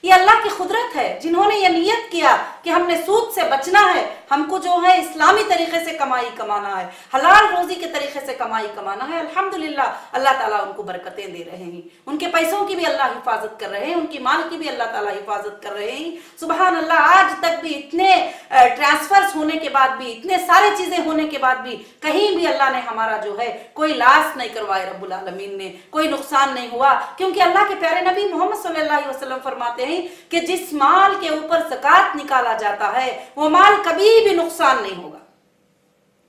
ये अल्लाह की कुदरत है, जिन्होंने ये नियत किया कि हमने सूद से बचना है, हमको जो है इस्लामी तरीके से कमाई कमाना है, हलाल रोजी के तरीके से कमाई कमाना है। अल्हम्दुलिल्लाह अल्लाह ताला उनको बरकतें दे रहे हैं, उनके पैसों की भी अल्लाह हिफाजत कर रहे हैं, उनकी माल की भी अल्लाह ताला हिफाजत कर रहे हैं। सुभान अल्लाह, आज तक भी इतने ट्रांसफर्स होने के बाद भी, इतने सारे चीजें होने के बाद भी कहीं भी अल्लाह ने हमारा जो है कोई लॉस नहीं करवाया, रब्बुल आलमीन ने कोई नुकसान नहीं हुआ, क्योंकि अल्लाह के प्यारे नबी मोहम्मद सल्लल्लाहु अलैहि वसल्लम फरमाते हैं कि जिस माल के ऊपर ज़कात निकाला जाता है वो माल कभी भी नुकसान नहीं होगा,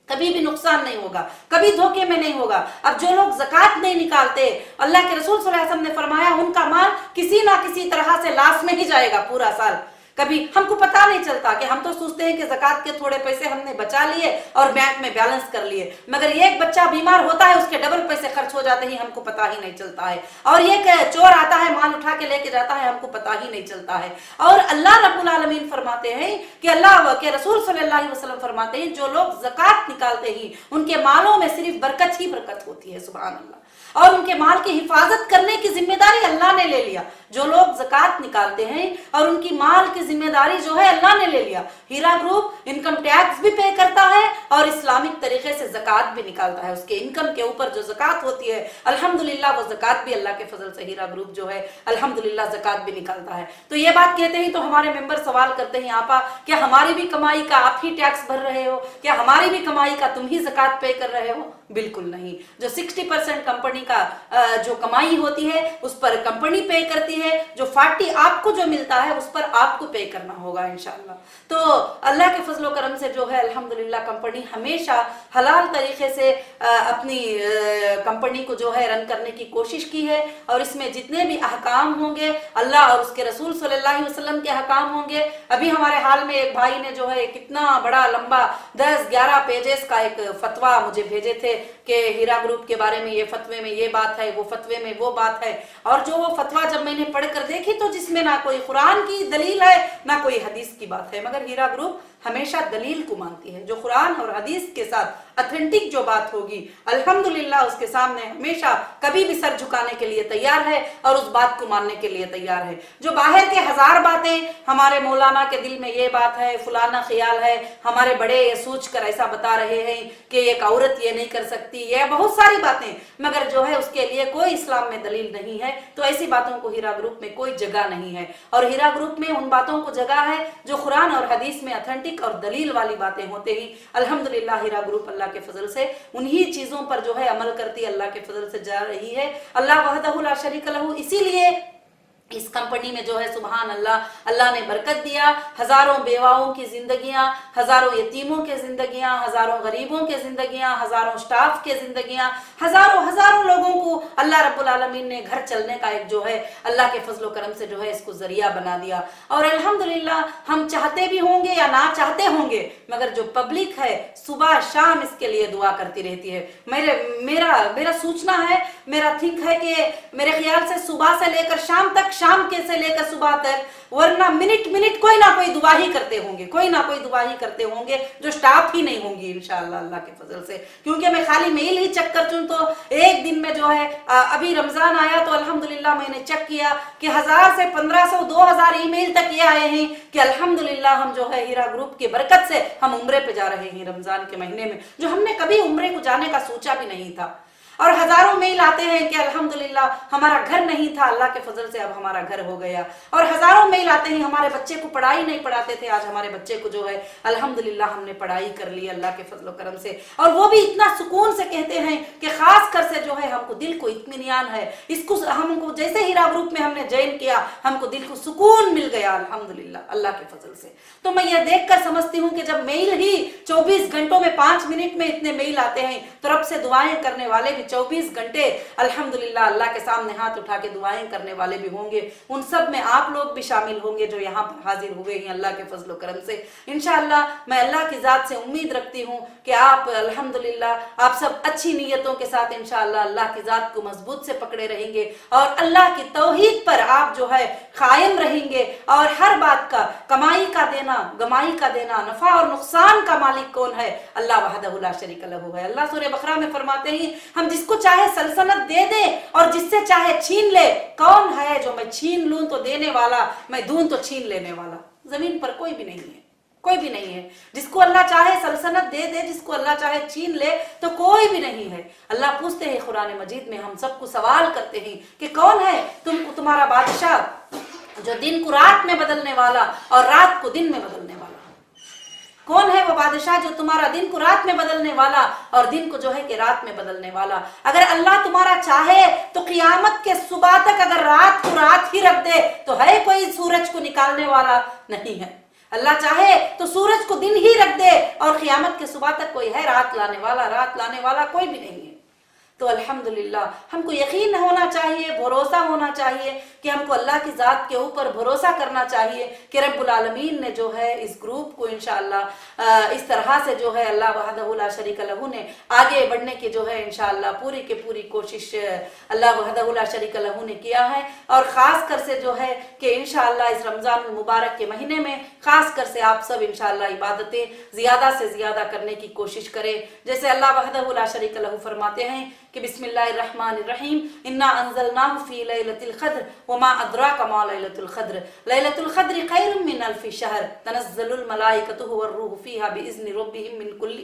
कभी भी नुकसान नहीं होगा, कभी धोखे में नहीं होगा। अब जो लोग ज़कात नहीं निकालते, अल्लाह के रसूल सल्लल्लाहु अलैहि वसल्लम ने फरमाया उनका माल किसी ना किसी तरह से लॉस में ही जाएगा पूरा साल। कभी हमको पता नहीं चलता कि हम तो सोचते हैं कि ज़कात के थोड़े पैसे हमने बचा लिए और बैंक में बैलेंस कर लिए, मगर एक बच्चा बीमार होता है उसके डबल पैसे खर्च हो जाते हैं, हमको पता ही नहीं चलता है। और एक चोर आता है माल उठा के लेके जाता है, हमको पता ही नहीं चलता है। और अल्लाह रब्बुल आलमीन फरमाते हैं कि अल्लाह के रसूल सल्लल्लाहु अलैहि वसल्लम फरमाते हैं जो लोग ज़कात निकालते हैं उनके मालों में सिर्फ बरकत ही बरकत होती है। सुभान अल्लाह। और उनके माल की हिफाजत करने की जिम्मेदारी अल्लाह ने ले लिया। जो लोग ज़कात निकालते हैं और उनकी माल की जिम्मेदारी जो है अल्लाह ने ले लिया। हीरा ग्रुप इनकम टैक्स भी पे करता है और इस्लामिक तरीके से ज़कात भी निकालता है। उसके इनकम के ऊपर जो ज़कात होती है अल्हम्दुलिल्लाह वो ज़कात भी अल्लाह के फजल से हीरा ग्रुप जो है अल्हम्दुलिल्लाह ज़कात भी निकालता है। तो ये बात कहते ही तो हमारे मेंबर सवाल करते हैं, आपा क्या हमारी भी कमाई का आप ही टैक्स भर रहे हो, क्या हमारी भी कमाई का तुम ही ज़कात पे कर रहे हो? बिल्कुल नहीं। जो 60% कंपनी का जो कमाई होती है उस पर कंपनी पे करती है, जो 40 आपको जो मिलता है उस पर आपको पे करना होगा इंशाअल्लाह। तो अल्लाह के फजलो करम से जो है अल्हम्दुलिल्लाह कंपनी हमेशा हलाल तरीके से अपनी कंपनी को जो है रन करने की कोशिश की है और इसमें जितने भी अहकाम होंगे अल्लाह और उसके रसूल सल्लल्लाहु अलैहि वसल्लम के अहकाम होंगे। अभी हमारे हाल में एक भाई ने जो है कितना बड़ा लंबा 10-11 पेजेस का एक फतवा मुझे भेजे थे कि हीरा ग्रुप के बारे में ये फतवे में ये बात है, वो फतवे में वो बात है। और जो वो फतवा जब मैंने पढ़कर देखी तो जिसमें ना कोई कुरान की दलील है ना कोई हदीस की बात है, मगर हीरा ग्रुप हमेशा दलील को मानती है। जो कुरान और हदीस के साथ ऑथेंटिक जो बात होगी अल्हम्दुलिल्लाह उसके सामने हमेशा कभी भी सर झुकाने के लिए तैयार है और उस बात को मानने के लिए तैयार है। जो बाहर के 1000 बातें, हमारे मौलाना के दिल में ये बात है, फलाना ख्याल है, हमारे बड़े ये सोच कर ऐसा बता रहे हैं कि एक औरत ये नहीं कर सकती, ये बहुत सारी बातें, मगर जो है उसके लिए कोई इस्लाम में दलील नहीं है। तो ऐसी बातों को हीरा ग्रुप में कोई जगह नहीं है और हीरा ग्रुप में उन बातों को जगह है जो कुरान और हदीस में ऑथेंटिक और दलील वाली बातें होते ही अल्हम्दुलिल्लाह हीरा ग्रुप अल्लाह के फजल से उन्हीं चीजों पर जो है अमल करती अल्लाह के फजल से जा रही है। अल्लाह वहदहु ला शरीक लहू, इसीलिए इस कंपनी में जो है सुबहान अल्लाह, अल्लाह ने बरकत दिया। हजारों बेवाओं की जिंदगियां, हजारों यतीमों के जिंदगियां, हजारों गरीबों के जिंदगियां, हजारों स्टाफ के जिंदगियां, हजारों लोगों को अल्लाह रब्बुल आलमीन ने घर चलने का एक जो है अल्लाह के फजलो करम से जो है इसको जरिया बना दिया। और अल्हम्दुलिल्लाह हम चाहते भी होंगे या ना चाहते होंगे, मगर जो पब्लिक है सुबह शाम इसके लिए दुआ करती रहती है। मेरा सूचना है, मेरा थिंक है कि मेरे ख्याल से सुबह से लेकर शाम तक, शाम के से लेकर सुबह तक, वरना मिनट कोई ना कोई दुआ ही करते होंगे, कोई ना कोई दुआ ही करते होंगे, जो स्टाफ ही नहीं होंगी इंशाअल्लाह अल्लाह के फजल से। क्योंकि मैं खाली मेल ही चेक कर चुन तो एक दिन में जो है अभी रमजान आया तो अल्हम्दुलिल्लाह मैंने चेक किया कि 1000 से 1500 2000 ईमेल तक ये आए हैं कि अल्हम्दुलिल्लाह हम जो है हीरा ग्रुप की बरकत से हम उम्रे पे जा रहे हैं रमजान के महीने में, जो हमने कभी उम्रे को जाने का सोचा भी नहीं था। और हजारों मेल आते हैं कि अल्हम्दुलिल्लाह हमारा घर नहीं था, अल्लाह के फजल से अब हमारा घर हो गया। और हजारों मेल आते हैं, हमारे बच्चे को पढ़ाई नहीं पढ़ाते थे, आज हमारे बच्चे को जो है अल्हम्दुलिल्लाह हमने पढ़ाई कर ली अल्लाह के फजल करम से। और वो भी इतना सुकून से कहते हैं कि खास कर से जो है हमको दिल को इत्मीनान है, इसको हमको जैसे हीरा ग्रुप में हमने ज्वाइन किया हमको दिल को सुकून मिल गया अल्हम्दुलिल्लाह अल्लाह के फजल से। तो मैं ये देख कर समझती हूँ कि जब मेल ही 24 घंटों में 5 मिनट में इतने मेल आते हैं तो रब से दुआएं करने वाले भी 24 घंटे अल्हम्दुलिल्लाह अल्लाह के सामने हाथ उठा के दुआएं करने वाले भी होंगे। उन सब में आप लोग भी शामिल होंगे जो यहाँ पर हाजिर हुए हैं अल्लाह के फजलो करम से। इंशाअल्लाह मैं अल्लाह की जात से उम्मीद रखती हूँ कि आप अल्हम्दुलिल्लाह आप सब अच्छी नीयतों के साथ इंशाअल्लाह अल्लाह की जात को मजबूत से पकड़े रहेंगे और अल्लाह की तौहीद पर आप जो है कायम रहेंगे। और हर बात का कमाई का देना, गमाई का देना, नफा और नुकसान का मालिक कौन है? अल्लाह वहदहु ला शरीक लहू है। अल्लाह सूरह बकरा में फरमाते हैं हम जिसको चाहे सल्तनत दे दे और जिससे चाहे छीन ले। कौन है जो मैं छीन लूं तो देने वाला, मैं दूं तो छीन लेने वाला? जमीन पर कोई भी नहीं है, कोई भी नहीं है। जिसको अल्लाह चाहे सल्तनत दे दे, जिसको अल्लाह चाहे छीन ले तो कोई भी नहीं है। अल्लाह पूछते हैं कुरान मजीद में, हम सबको सवाल करते हैं कि कौन है तुम्हारा बादशाह जो दिन को रात में बदलने वाला और रात को दिन में बदलने वाला? कौन है वो बादशाह जो तुम्हारा दिन को रात में बदलने वाला और दिन को जो है कि रात में बदलने वाला? अगर अल्लाह तुम्हारा चाहे तो क़ियामत के सुबह तक अगर रात को रात ही रख दे तो है कोई सूरज को निकालने वाला? नहीं है। अल्लाह चाहे तो सूरज को दिन ही रख दे और क़ियामत के सुबह तक कोई है रात लाने वाला कोई भी नहीं है। तो अल्हम्दुलिल्लाह हमको यकीन होना चाहिए, भरोसा होना चाहिए कि हमको अल्लाह की ज़ात के ऊपर भरोसा करना चाहिए कि रब्बुल आलमीन ने जो है इस ग्रुप को इंशाअल्लाह इस तरह से जो है अल्लाह वहदहु ला शरीक लहू ने आगे बढ़ने की जो है इंशाअल्लाह पूरी की पूरी कोशिश अल्लाह वहदहु ला शरीक लहू ने किया है। और ख़ास कर से जो है कि इंशाअल्लाह इस रमज़ान मुबारक के महीने में ख़ास कर से आप सब इंशाअल्लाह इबादतें ज़्यादा से ज़्यादा करने की कोशिश करें। जैसे अल्लाह वहदहु ला शरीक लहू फरमाते हैं کہ بسم اللہ الرحمن الرحیم انا انزلناہ فی لیلۃ القدر وما ادراک ما لیلۃ القدر لیلۃ القدر خیر من الف شہر تنزل الملائکۃ والروح فیہا باذن ربہم من کل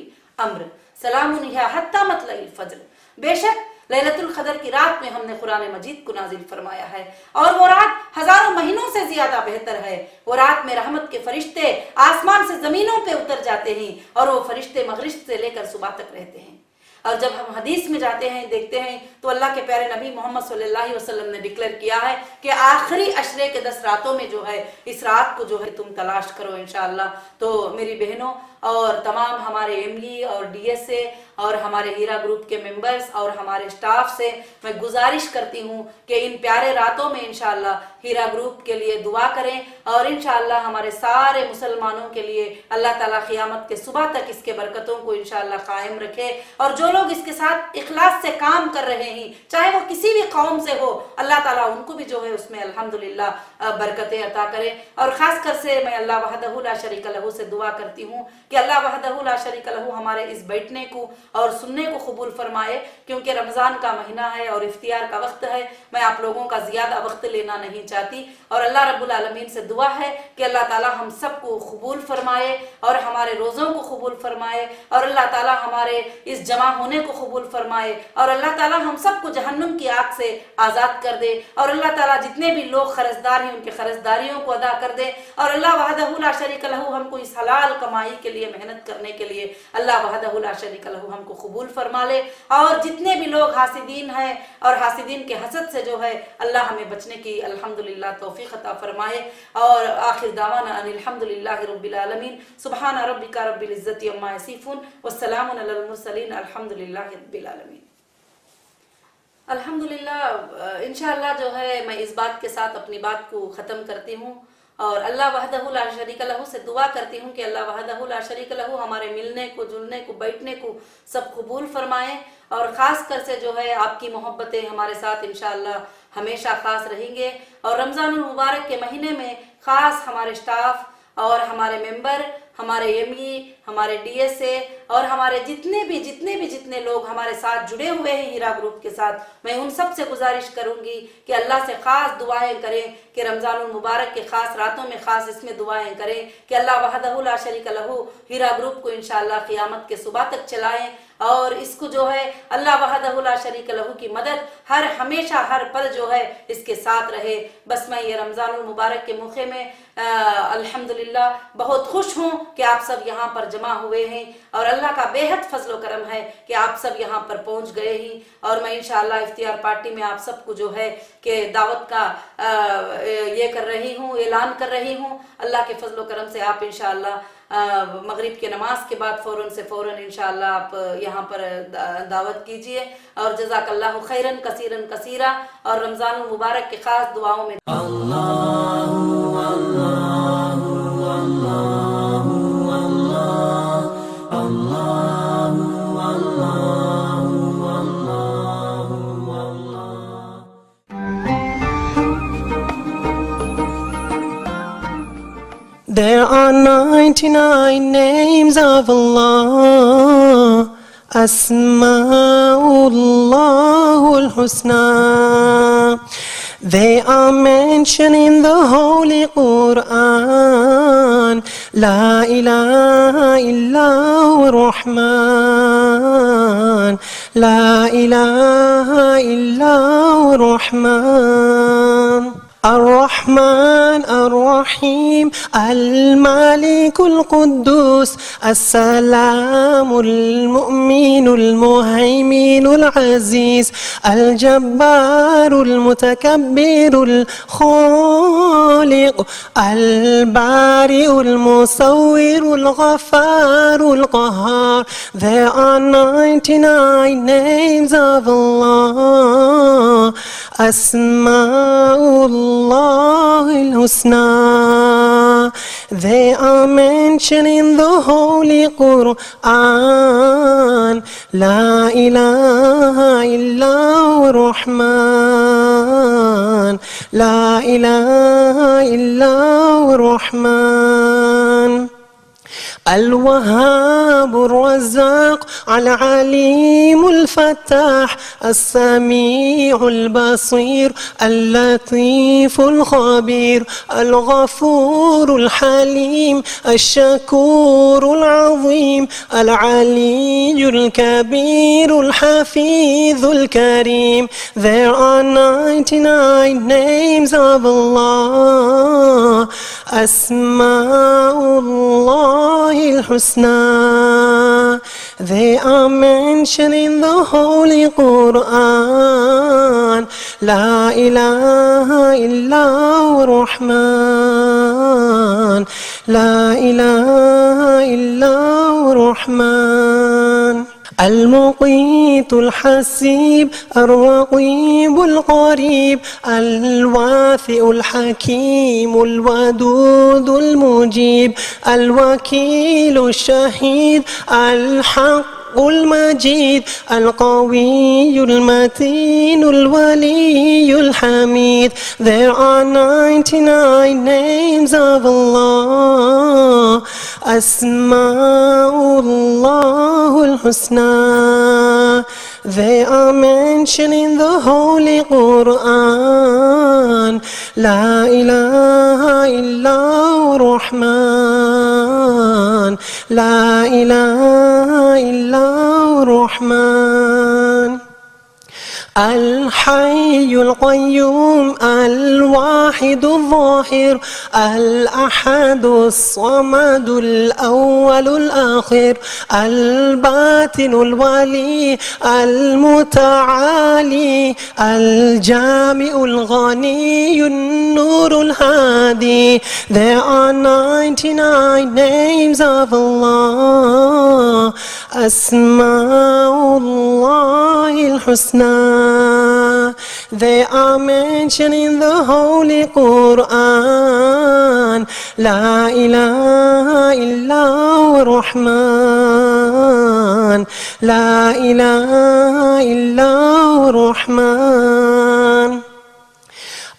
امر سلام ہی حتی مطلع الفجر. بے شک لیلۃ القدر کی رات میں ہم نے قرآن مجید کو نازل فرمایا ہے اور وہ رات ہزاروں مہینوں سے زیادہ بہتر ہے. وہ رات میں رحمت کے فرشتے آسمان سے زمینوں پہ اتر جاتے ہیں اور وہ فرشتے مغرب سے لے کر صبح تک رہتے ہیں. اور جب ہم حدیث میں جاتے ہیں دیکھتے ہیں تو اللہ کے پیارے نبی محمد صلی اللہ علیہ وسلم نے ڈکلیئر کیا ہے کہ آخری عشرے کے 10 راتوں میں جو ہے اس رات کو جو ہے تم تلاش کرو انشاءاللہ. تو میری بہنوں اور تمام ہمارے ایم ای اور ڈی ایس اے اور ہمارے ہیرا گروپ کے ممبرز اور ہمارے سٹاف سے میں گزارش کرتی ہوں کہ ان پیارے راتوں میں انشاءاللہ ہیرا گروپ کے لیے دعا کریں اور انشاءاللہ ہمارے سارے مسلمانوں کے لیے اللہ تعالیٰ قیامت کے صبح تک اس کے برکتوں کو انشاءاللہ قائم رکھے. اور جو لوگ اس کے ساتھ اخلاص سے کام کر رہے ہیں چاہے وہ کسی بھی قوم سے ہو اللہ تعالیٰ ان کو بھی جو ہے اس میں الحمدللہ برکتیں عطا کرے. اور خاص کر سے میں اللہ وحدہ لا شریک لہ سے دعا کرتی ہوں کہ اللہ وحدہ لا شریک لہ ہمارے اس بیٹھنے کو اور سننے کو قبول فرمائے کیونکہ رمضان کا مہینہ ہے اور افطار کا وقت ہے. میں آپ لوگوں کا زیادہ وقت لینا نہیں چاہتی اور اللہ رب العالمین سے دعا ہے کہ اللہ تعالیٰ ہم سب کو قبول فرمائے اور ہمارے روزوں کو قبول فرمائے اور اللہ تعالیٰ ہمارے اس جمع ہونے کو قبول فرمائے اور اللہ تعالیٰ ہم سب کو جہنم کی آگ سے آزاد کر دے اور اللہ تعالیٰ جتنے بھی لوگ قرضدار ہیں ان کے قرضداریوں کو ادا کر دے اور اللہ وحدہ لا شریک لہ ہم کو اس حلال کمائی کے لیے محنت کرنے کے لیے اللہ وحدہ لا شریک لہ ہم کو قبول فرما لے. اور جتنے بھی لوگ حاسدین ہیں اور حاسدین کے حسد سے جو ہے اللہ ہمیں بچنے کی الحمدللہ توفیق عطا فرمائے. اور آخر دعوانا ان الحمدللہ رب العالمین سبحان ربک رب العزت عما یصفون والسلام علی المرسلین الحمدللہ رب العالمین. الحمدللہ انشاءاللہ جو ہے میں اس بات کے ساتھ اپنی بات کو ختم کرتی ہوں اور اللہ وحدہ لا شریک لہ سے دعا کرتی ہوں کہ اللہ وحدہ لا شریک لہ ہمارے ملنے کو جلنے کو بیٹھنے کو سب قبول فرمائیں. اور خاص کر سے جو ہے آپ کی محبتیں ہمارے ساتھ انشاءاللہ ہمیشہ خاص رہیں گے. اور رمضان المبارک کے مہینے میں خاص ہمارے سٹاف اور ہمارے ممبر ہمارے ایم ای ہمارے ڈی ایس اے اور ہمارے جتنے لوگ ہمارے ساتھ جڑے ہوئے ہیں ہیرا گروپ کے ساتھ میں ان سب سے گزارش کروں گی کہ اللہ سے خاص دعائیں کریں کہ رمضان المبارک کے خاص راتوں میں خاص اس میں دعائیں کریں کہ اللہ وحدہ لا شریک لہ ہیرا گروپ کو انشاءاللہ قیامت کے صبح تک چلائیں اور اس کو جو ہے اللہ وحدہ لا شریک لہ کی مدد ہمیشہ ہر پل جو ہے اس کے ساتھ رہے. بس میں یہ رمضان المبارک کے موقع میں الحمدللہ بہت خوش ہوں کہ آپ سب یہاں پر جمع ہوئے ہیں اور اللہ کا بے حد فضل و کرم ہے کہ آپ سب یہاں پر پہنچ گئے ہیں. اور میں انشاءاللہ افطار پارٹی میں آپ سب کو جو ہے کہ دعوت کا یہ کر رہی ہوں اعلان کر رہی ہوں. اللہ کے فضل و کرم سے آپ انشاءاللہ مغرب کے نماز کے بعد فوراً انشاءاللہ آپ یہاں پر دعوت کیجئے. اور جزاک اللہ خیراً کثیراً کثیرا اور رمضان المبارک کے خاص دعاؤں میں There are 99 names of Allah, Asma'ullahul Husna. They are mentioned in the Holy Quran. La ilaha illahu Rahman. La ilaha illahu Rahman. الرحمن الرحيم المالك القدوس السلام المؤمن المهيمن العزيز الجبار المتكبر الخالق البارئ المصور الغفار القهار. There are 99 names of Allah, Asma'ullahul Husna. They are mentioned in the Holy Quran. La ilaha illahu Rahman. La ilaha illahu Rahman. الوهاب الرزاق العليم الفتاح السميع البصير اللطيف الخبير الغفور الحليم الشكور العظيم العلي الكبير الحفيظ الكريم. There are 99 names of Allah, Asma'ullah al-Husna. They are mentioned in the Holy Quran. La ilaha illa Rahman, La ilaha illa Rahman. المقيت الحسيب الرقيب القريب الواثق الحكيم الودود المجيب الوكيل الشهيد الحق المجيد القوي المتين الولي الحميد. There are 99 names of Allah, Asma'ullah al-Husna. They are mentioned in the Holy Quran. La ilaha illa Rahman, La ilaha illa Rahman. الحي القيوم الواحد الظاهر الأحد الصمد الأول الآخر الباطن الولي المتعالي الجامع الغني النور الهادي. There are 99 names of Allah, Asma'ullah al-Husna. They are mentioned in the Holy Quran. La ilaha illa Rahman, La ilaha illa Rahman.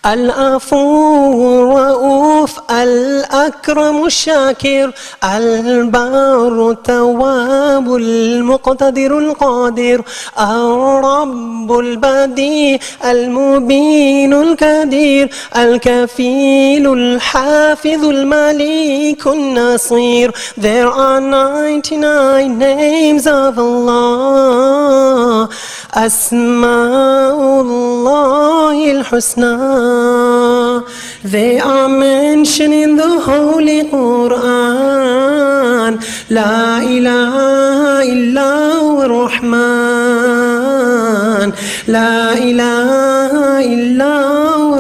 العفو الرؤوف الأكرم الشاكر البار التواب المقتدر القادر الرب البديع المبين الكدير الكفيل الحافظ المليك النصير. There are 99 names of Allah, Asma'ullah al-Husna. They are mentioned in the Holy Quran. La ilaha illa Rahman, La ilaha illa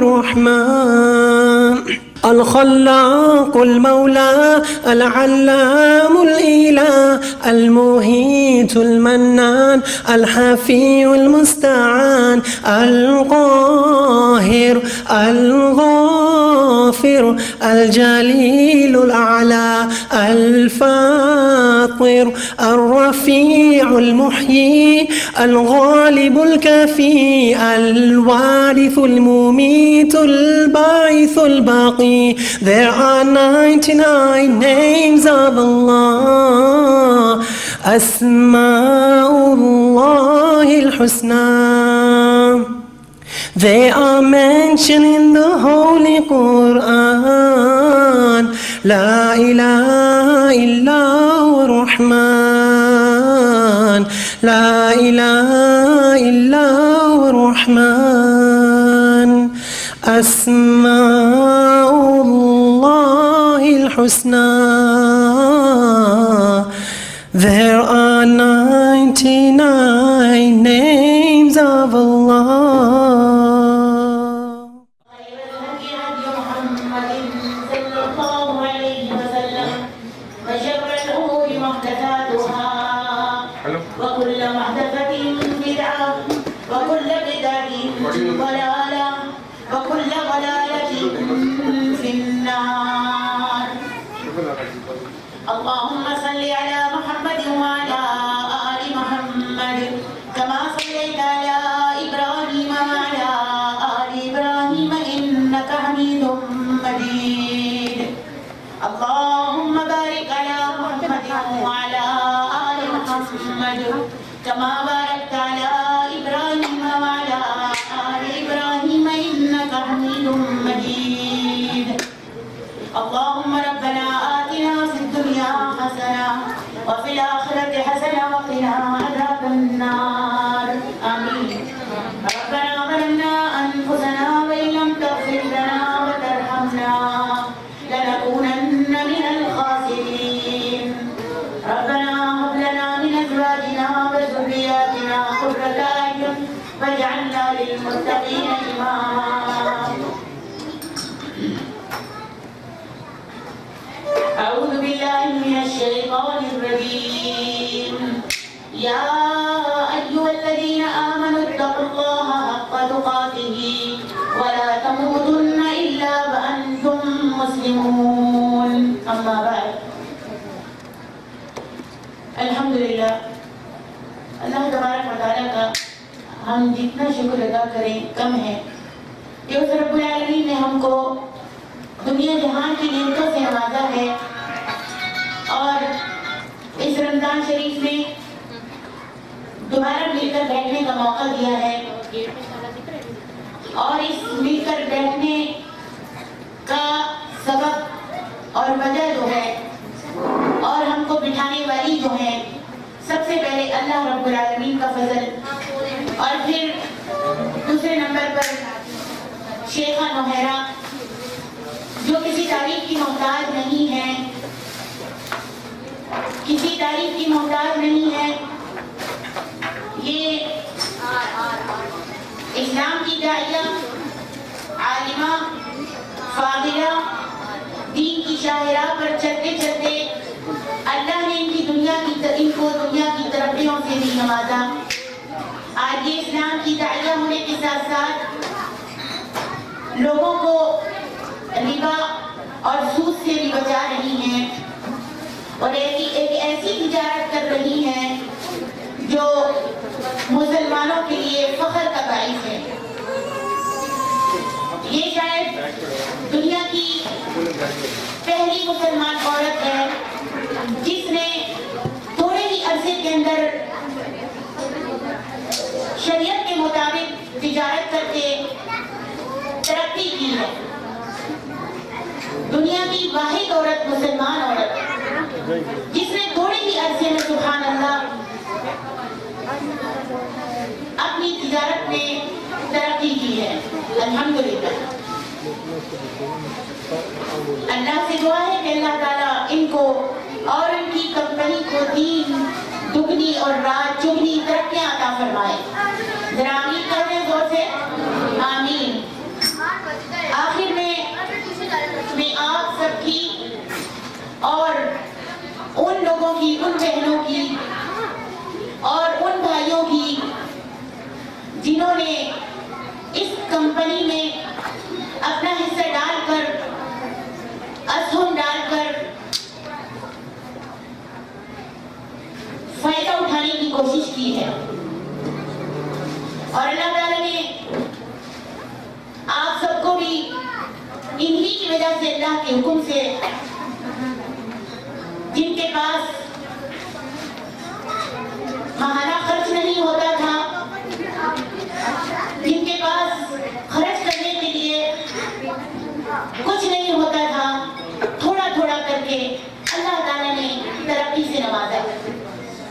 Rahman. الخلاق المولى العلام الإله المهيت المنان الحفي المستعان القاهر الغافر الجليل الأعلى الفاطر الرفيع المحيي الغالب الكفي الوارث المميت الباعث الباقي. There are 99 names of Allah, Asma'ullah al-Husna. They are mentioned in the Holy Quran. La ilaha illa Rahman, La ilaha illa Rahman. Asma'ullah al-Husna. There are 99 names of Allah. وكل محدثة بدعة وكل بدعة ضلالة وكل ضلالة في النار. اللهم صل على محمد وعلى آل محمد كما صليت على إبراهيم وعلى آل إبراهيم إنك حميد مجيد. اللهم بارك على محمد وقنا عذاب النار آمين ربنا ظلمنا أنفسنا وإن لم تغفر لنا وترحمنا لنكونن من الخاسرين ربنا هب لنا من أزواجنا وذرياتنا قرة أعين واجعلنا للمتقين إماما أعوذ بالله من الشيطان الرجيم يا أيها الذين آمنوا اتقوا الله حق تقاته ولا تموتن إلا وأنتم مسلمون أما بعد الحمدللہ اللہ تبارک و تعالیٰ کا ہم جتنا شکر ادا کریں کم ہے کہ اس رب العالمین نے ہم کو دنیا جہان کی نعمتوں سے نوازا ہے اور اس رمضان شریف میں دوبارہ مل کر بیٹھنے کا موقع دیا ہے اور اس مل کر بیٹھنے کا سبب اور وجہ جو ہے اور ہم کو بٹھانے والی جو ہے سب سے پہلے اللہ رب العالمین کا فضل اور پھر دوسرے نمبر پر شیخہ نوحیرہ جو کسی تعریف کی محتاج نہیں ہے کسی تعریف کی محتاج نہیں ہے یہ اسلام کی داعیہ عالمہ فاضلہ دین کی شاہراہ پر چلتے چلتے اللہ نے ان کو دنیا کی ترقیوں سے بھی نوازا آج یہ اسلام کی داعیہ ہونے کے ساتھ ساتھ لوگوں کو ربا اور سود سے بھی بچا رہی ہیں اور ایک ایسی تجارت کر رہی ہیں جو مسلمانوں کے لیے فخر کا باعث ہے یہ شاید دنیا کی پہلی مسلمان عورت ہے جس نے تھوڑے ہی عرصے کے اندر شریعت کے مطابق تجارت کر کے ترقی کی ہے دنیا کی واحد عورت مسلمان عورت جس نے تھوڑے ہی عرصے میں سبحان اللہ اپنی تجارت میں ترقی کی ہے الحمدللہ اللہ سے دعا ہے کہ اللہ تعالیٰ ان کو اور ان کی کمپنی کو دین دگنی اور رات چگنی ترقیاں عطا فرمائے ذرا آمین کر دیں زور سے آمین آخر میں آپ سب کی اور ان لوگوں کی ان بہنوں کی اور ان بھائیوں کی جنہوں نے اس کمپنی میں اپنا حصہ ڈال کر اسہم ڈال کر فائدہ اٹھانے کی کوشش کی ہے اور اللہ تعالیٰ نے آپ سب کو بھی انہی کی وجہ سے اللہ کے حکم سے جن کے پاس ماہانہ خرچ نہیں ہوتا تھا جن کے پاس خرچ کرنے کے لیے کچھ نہیں ہوتا تھا تھوڑا تھوڑا کر کے اللہ تعالیٰ نے ترقی سے نوازا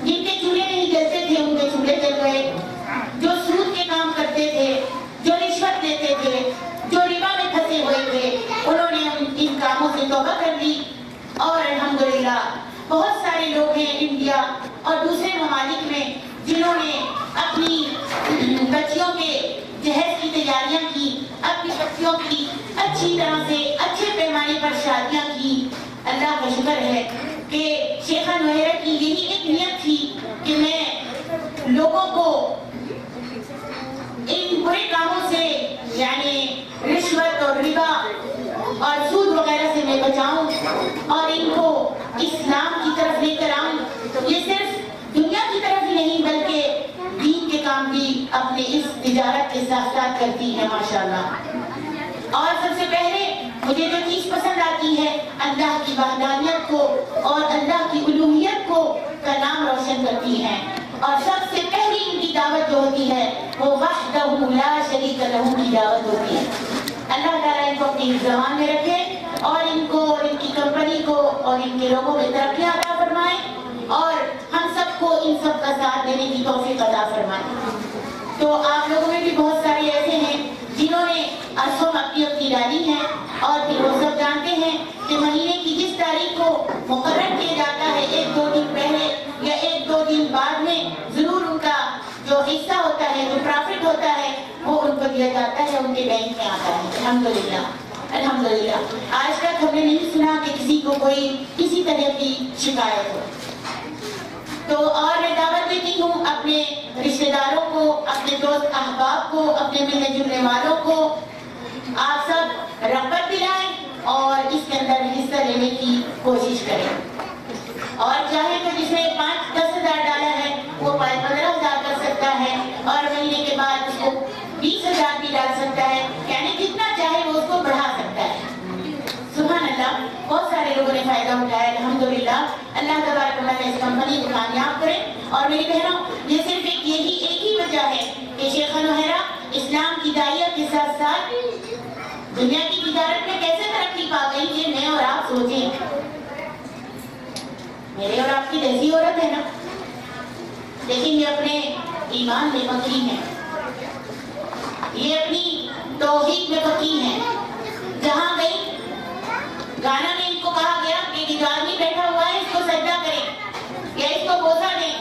جن کے چولہے نہیں جلتے تھے ان کے چولہے جل گئے جو سود کے کام کرتے تھے جو رشوت لیتے تھے جو ربا میں پھنسے ہوئے تھے انہوں نے ان کاموں سے توبہ کر لی اور الحمدللہ بہت سارے لوگ ہیں انڈیا اور دوسرے ممالک میں جنہوں نے اپنی بچیوں کے جہیز کی تیاریاں کی اپنی بچیوں کی اچھی طرح سے اچھے پیمانے پر شادیاں کی اللہ کا شکر ہے کہ شیخہ نوحیرہ کی یہی ایک نیت تھی کہ میں لوگوں کو ان برے کاموں سے یعنی رشوت اور ربا اور سود وغیرہ سے میں بچاؤں اور ان کو اسلام کی طرف لے کر آؤں یہ صرف دنیا کی طرف ہی نہیں بلکہ دین کے کام بھی اپنے اس تجارت کے ساتھ ساتھ کرتی ہے ماشاءاللہ اور سب سے پہلے مجھے جو چیز پسند آتی ہے اللہ کی وحدانیت کو اور اللہ کی الوہیت کو کا نام روشن کرتی ہیں اور سب سے پہلی ان کی دعوت جو ہوتی ہے وہ وحدہ لا شریک لہ کی دعوت ہوتی ہے اللہ تعالیٰ ان کو اپنی زبان میں رکھے اور ان کو اور ان کی کمپنی کو اور ان کے لوگوں میں ترقیاں عطا فرمائے اور ہم سب کو इन सब का साथ देने की तौफीक अता फरमाए। तो आप लोगों में भी बहुत सारे ऐसे हैं जिन्होंने अरसों अपनी अपनी डाली है, और फिर वो सब जानते हैं कि महीने की जिस तारीख को मुकर्रर किया जाता है, 1-2 दिन पहले या 1-2 दिन बाद में जरूर उनका जो हिस्सा होता है, जो प्रॉफिट होता है, वो उनको दिया जाता है, उनके बैंक में आता है। अल्हम्दुलिल्लाह अल्हम्दुलिल्लाह। आज तक हमने नहीं सुना कि किसी को कोई किसी तरह की शिकायत हो। तो और मैं दावत देती हूँ अपने रिश्तेदारों को, अपने दोस्त अहबाब को, अपने मिलने जुलने वालों को, आप सब रग़बत दिलाएं और इसके अंदर हिस्सा लेने की कोशिश करें। और चाहे तो जिसने 5-10 हज़ार डाला है वो 15 हज़ार कर सकता है, और महीने के बाद उसको 20 हज़ार भी डाल सकता है, यानी जितना चाहे वो उसको बढ़ा सकता है। सुभान अल्लाह, बहुत सारे लोगों ने फायदा उठाया अल्हम्दुलिल्लाह। अल्लाह तबारक व तआला इस कंपनी को कामयाब करे। और मेरी बहनों, ये सिर्फ एक ही वजह है कि शेख नोहरा इस्लाम की दाइयत के साथ साथ दुनिया की तिजारत में कैसे तरक्की पा गई, ये मैं और आप सोचें। मेरे और आपकी जैसी औरत है ना, लेकिन ये अपने ईमान में पक्की है, ये अपनी तौहीद में पक्की है। जहाँ गई गाना में इनको कहा गया कि जो आदमी बैठा हुआ है इसको सजदा करें या इसको बोसा दें,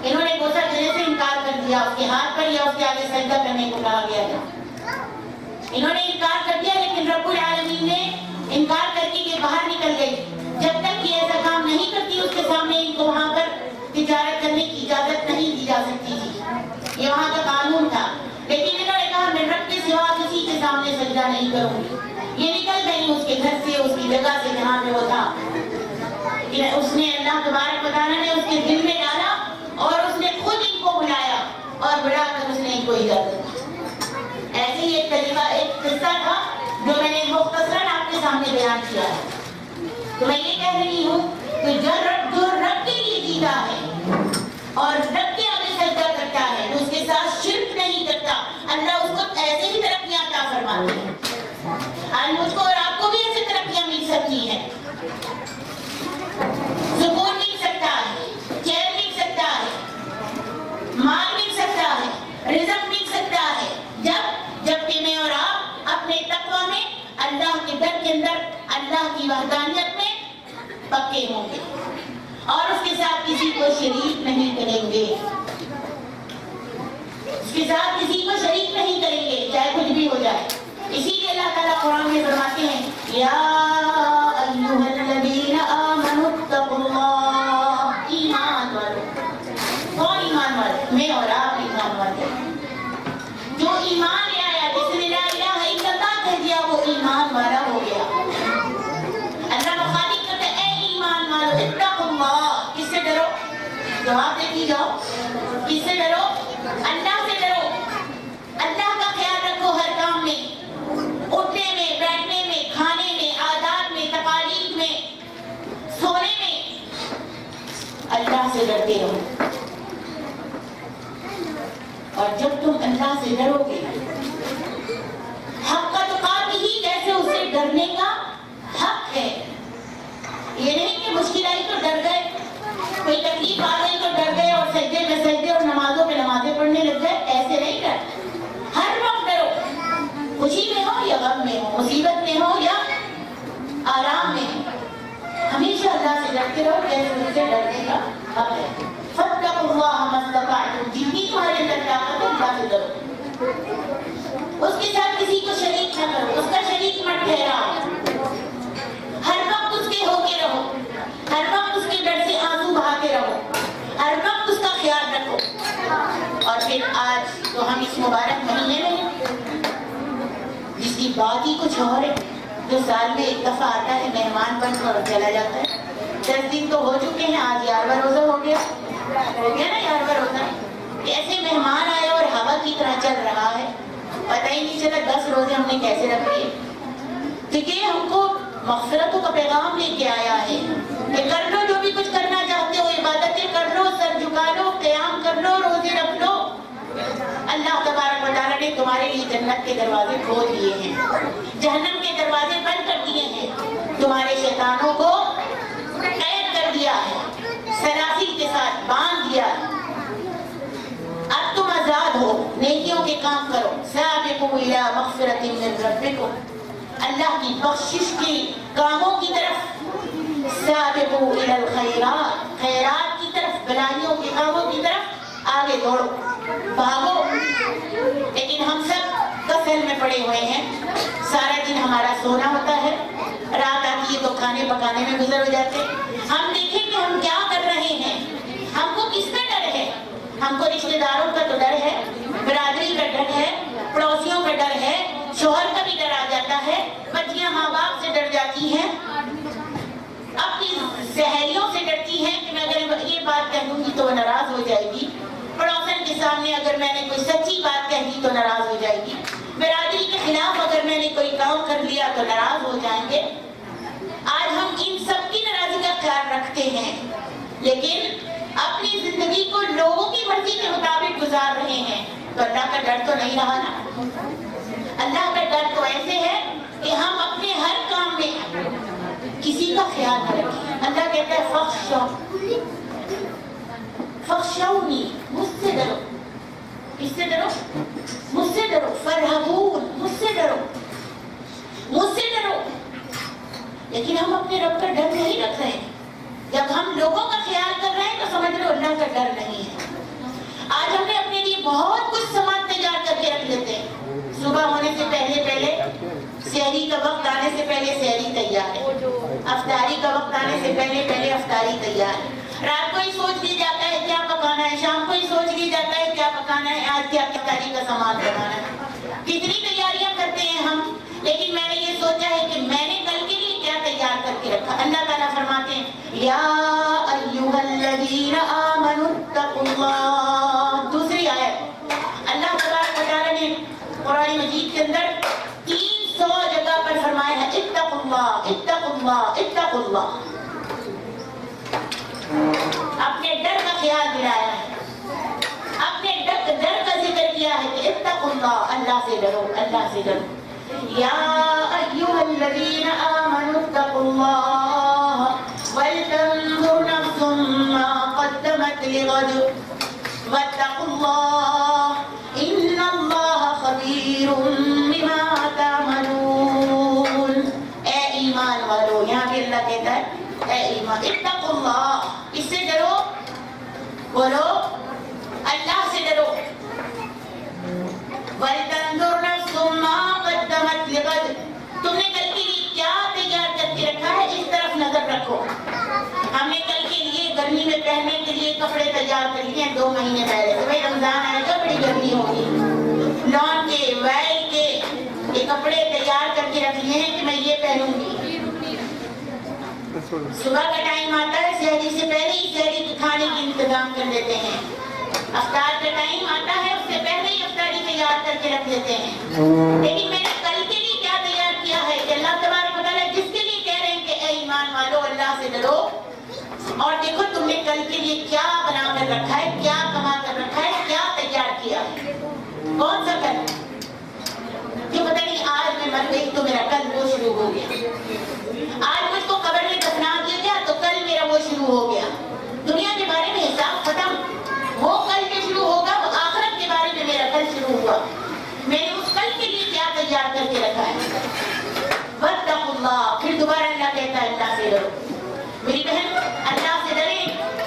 इन्होंने बोसा देने से इनकार कर दिया। उसके हाथ पर या उसके आगे सजदा करने को कहा गया था, इन्होंने इनकार कर दिया। लेकिन रब्बुल आलमीन ने इनकार करके ये बाहर निकल गई। जब तक ये ऐसा काम नहीं करती उसके सामने इनको वहाँ पर तिजारत करने की इजाजत नहीं दी जा सकती थी, ये वहाँ का कानून था। लेकिन इन्होंने कहा मैं रब के सिवा किसी के सामने सजदा नहीं करूँगी। ये निकल गई उसके घर से, उसकी जगह से जहाँ पे वो था। उसने अल्लाह तबारक व तआला ने उसके दिल में डाला और उसने खुद इनको बुलाया और बुलाकर उसने इनको इजाजत दी। ऐसे ही एक तरीका, एक किस्सा था जो मैंने मुख्तसरन आपके सामने बयान किया है। तो मैं ये कह रही हूँ कि जो रब के लिए जीता है और रब के आगे सजदा करता है, तो उसके साथ शिर्क नहीं करता, अल्लाह उसको ऐसे ही तरक्कियां अता फरमाते हैं। आज मुझको और आपको भी ऐसी तरक्कियां मिल सकती हैं, सुकून मिल सकता है, चैन मिल सकता है, माल मिल सकता है, रिज़्क़ मिल सकता है, जबकि मैं और आप अपने तक़वा में, अल्लाह के डर के अंदर, अल्लाह की वहदानियत में पक्के होंगे और उसके साथ किसी को शरीक नहीं करेंगे, उसके साथ किसी को शरीक नहीं करेंगे, चाहे कुछ भी हो जाए। इसीलिए अल्लाह ताला कुरान में फरमाते हैं, या अय्युहल्लज़ीना आमनु तक़ुल्लाह, ईमान वालों। कौन ईमान वाले? मैं और आप ईमान वाले। जो ईमान ले आया, जिसने ला इलाहा इल्लल्लाह कह दिया, वो ईमान वाला हो गया। अल्लाह मुखातिब करते हैं, ए ईमान वालों, इत्तक़ुल्लाह। किससे डरो? जवाब देती जाओ, किससे डरो? अल्लाह से डरो। अल्लाह का ख्याल रखो हर काम में, उठने में, बैठने में, खाने में, आदात में, तकालीद में, सोने में, अल्लाह से डरते रहो। और जब तुम अल्लाह से डरोगे, हक़ का तुक़ात ही जैसे उसे डरने का हक है। ये नहीं कि मुश्किल आई तो डर गए, कोई तकलीफ आ गई तो डर गए और सजदे में सजदे और नमाजों पे नमाजें पढ़ने लग गए, ऐसे नहीं डर। हर वक्त डरो, खुशी में हो या गम में हो, मुसीबत में हो या आराम में हो, हमेशा अल्लाह से डरते रहो जैसे उससे डरने का हक है। फत्तक़ुल्लाह मस्तताअतुम, जितनी तुम्हारे अंदर ताकत है अल्लाह से डरो। उसके साथ किसी को शरीक न करो, उसका शरीक मत ठहराओ। हर वक्त उसके होके रहो, हर वक्त उसके डर से आंसू बहाते रहो, हर वक्त उसका ख्याल रखो। और फिर आज तो हम इस मुबारक महीने में, जिसकी बात ही कुछ और है, जो साल में एक दफा आता है, मेहमान बनकर और चला जाता है। 10 दिन तो हो चुके हैं, आज 11वां रोजा हो गया ना, 11वां रोजा। ऐसे मेहमान आए और हवा की तरह चल रहा है, पता ही नहीं चला 10 रोजे हमने कैसे रख लिए। तो ये हमको मग़फ़िरतों का पैगाम लेके आया है कि कर लो जो भी कुछ करना चाहते हो, इबादतें कर लो, सर झुका लो, क़याम कर लो, रोजे रख लो। अल्लाह तबारक व तआला ने तुम्हारे लिए जन्नत के दरवाजे खोल दिए हैं, जहन्नम के दरवाजे बंद कर दिए हैं, तुम्हारे शैतानों को कैद कर दिया है, सलासिल के साथ बांध दिया है। काम करो। साबिक़ू इला मग़फ़िरतिन मिन रब्बिकुम, अल्लाह की बख्शिश के कामों की तरफ। साबिक़ू इलल खैरात, खैरात की तरफ, भलाइयों के कामों की तरफ आगे दौड़ो, भागो। लेकिन हम सब कसल में पड़े हुए हैं। सारा दिन हमारा सोना होता है, रात आती है तो खाने पकाने में गुजर हो जाते। हम देखें कि हम क्या कर रहे हैं। हमको किसका डर है? हमको रिश्तेदारों का तो डर है, बिरादरी का डर है, पड़ोसियों का डर है, शोहर का भी डर आ जाता है, बच्चियां माँ बाप से डर जाती हैं, अपनी सहेलियों से डरती हैं कि मैं अगर ये बात कह दूंगी तो वो नाराज हो जाएगी, पड़ोसन के सामने अगर मैंने कोई सच्ची बात कह दी तो नाराज हो जाएगी, बिरादरी के खिलाफ अगर मैंने कोई काम कर लिया तो नाराज हो जाएंगे। आज हम इन सब की नाराजगी का ख्याल रखते हैं, लेकिन अपनी जिंदगी को लोगों की मर्जी के मुताबिक गुजार रहे हैं, तो अल्लाह का डर तो नहीं रहा ना। अल्लाह का डर तो ऐसे है कि हम अपने हर काम में किसी का ख्याल न रखें। अल्लाह कहता है फख्शौनी, मुझसे डरो। किससे डरो? मुझसे डरो। फरहबून, मुझसे डरो, मुझसे डरो। लेकिन हम अपने रब का डर नहीं रख रहे हैं। जब हम लोगों का ख्याल कर रहे हैं तो समझ लो अल्लाह का डर नहीं है। आज हमने अपने लिए बहुत कुछ सामान तैयार करके रख लेते हैं। सुबह होने से पहले सहरी का वक्त आने से पहले सहरी तैयार है, अफ्तारी का वक्त आने से पहले अफ्तारी तैयार है, रात को ही सोच लिया जाता है क्या पकाना है, शाम को ही सोच लिया जाता है क्या पकाना है, आज क्या अफ्तारी का सामान बनाना है। कितनी तैयारियां करते हैं हम, लेकिन मैंने ये सोचा है कि मैंने कल के लिए क्या तैयार करके रखा। अल्लाह ताला फरमाते हैं या अय्युहल्लज़ीना आमनुत्तकुल्लाह। दूसरी आयत अल्लाह तबारक व तआला ने कुरान मजीद के अंदर 300 जगह पर फरमाया है इत्तकुल्लाह इत्तकुल्लाह इत्तकुल्लाह। अपने डर का ख्याल दिलाया है, अपने डर का जिक्र किया है कि इत्तकुल्लाह, अल्लाह से डरो, अल्लाह से डरो। या अय्युहल्लज़ीना आमनुत्तकुल्लाह वलतंजुर नफ्सुम मा क़द्दमत लिग़द वत्तकुल्लाह इन्नल्लाह ख़बीरुम बिमा तामलून। ए ईमान वालों, यहाँ भी अल्लाह कहता है ए ईमान इत्तकुल्लाह, इससे डरो, बोलो अल्लाह से डरो। वलतंजुर नफ्सुम मा क़द्दमत लिग़द, तुमने कल के लिए क्या तैयार करके रखा है इस तरफ नजर रखो। हमने कल के लिए गर्मी में पहनने के लिए कपड़े तैयार कर लिए 2 महीने पहले से। भाई रमजान आएगा, बड़ी गर्मी होगी, लॉन के वैल के ये कपड़े तैयार करके रख लिए हैं कि मैं ये पहनूंगी। सुबह का टाइम आता है, सहरी से पहले ही सहरी के खाने की इंतजाम कर लेते हैं। अफ्तार का टाइम आता है, उससे पहले ही अफ्तारी तैयार करके रख लेते हैं। लेकिन मैंने कल के लिए क्या तैयार किया है कि अल्लाह तबारक व तआला जिसके लिए कह रहे हैं कि ए ईमान वालों अल्लाह से डरो, और देखो तुमने कल के लिए क्या बना कर रखा है, क्या कमा कर रखा है, क्या तैयार किया है। कौन सा कल? जो पता नहीं आज मैं मर गई तो मेरा कल वो शुरू हो गया, आज मुझको कब्र में दफना दिया गया तो कल मेरा वो शुरू हो गया। दुनिया के बारे में हिसाब खत्म, वो कल के शुरू होगा, वो आखिरत के बारे में मेरा कल शुरू हुआ। मैंने उस कल के लिए क्या तैयार करके रखा है। वत्तकुल्लाह, फिर दोबारा अल्लाह कहता है अल्लाह से डरो। मेरी बहन अल्लाह से डरे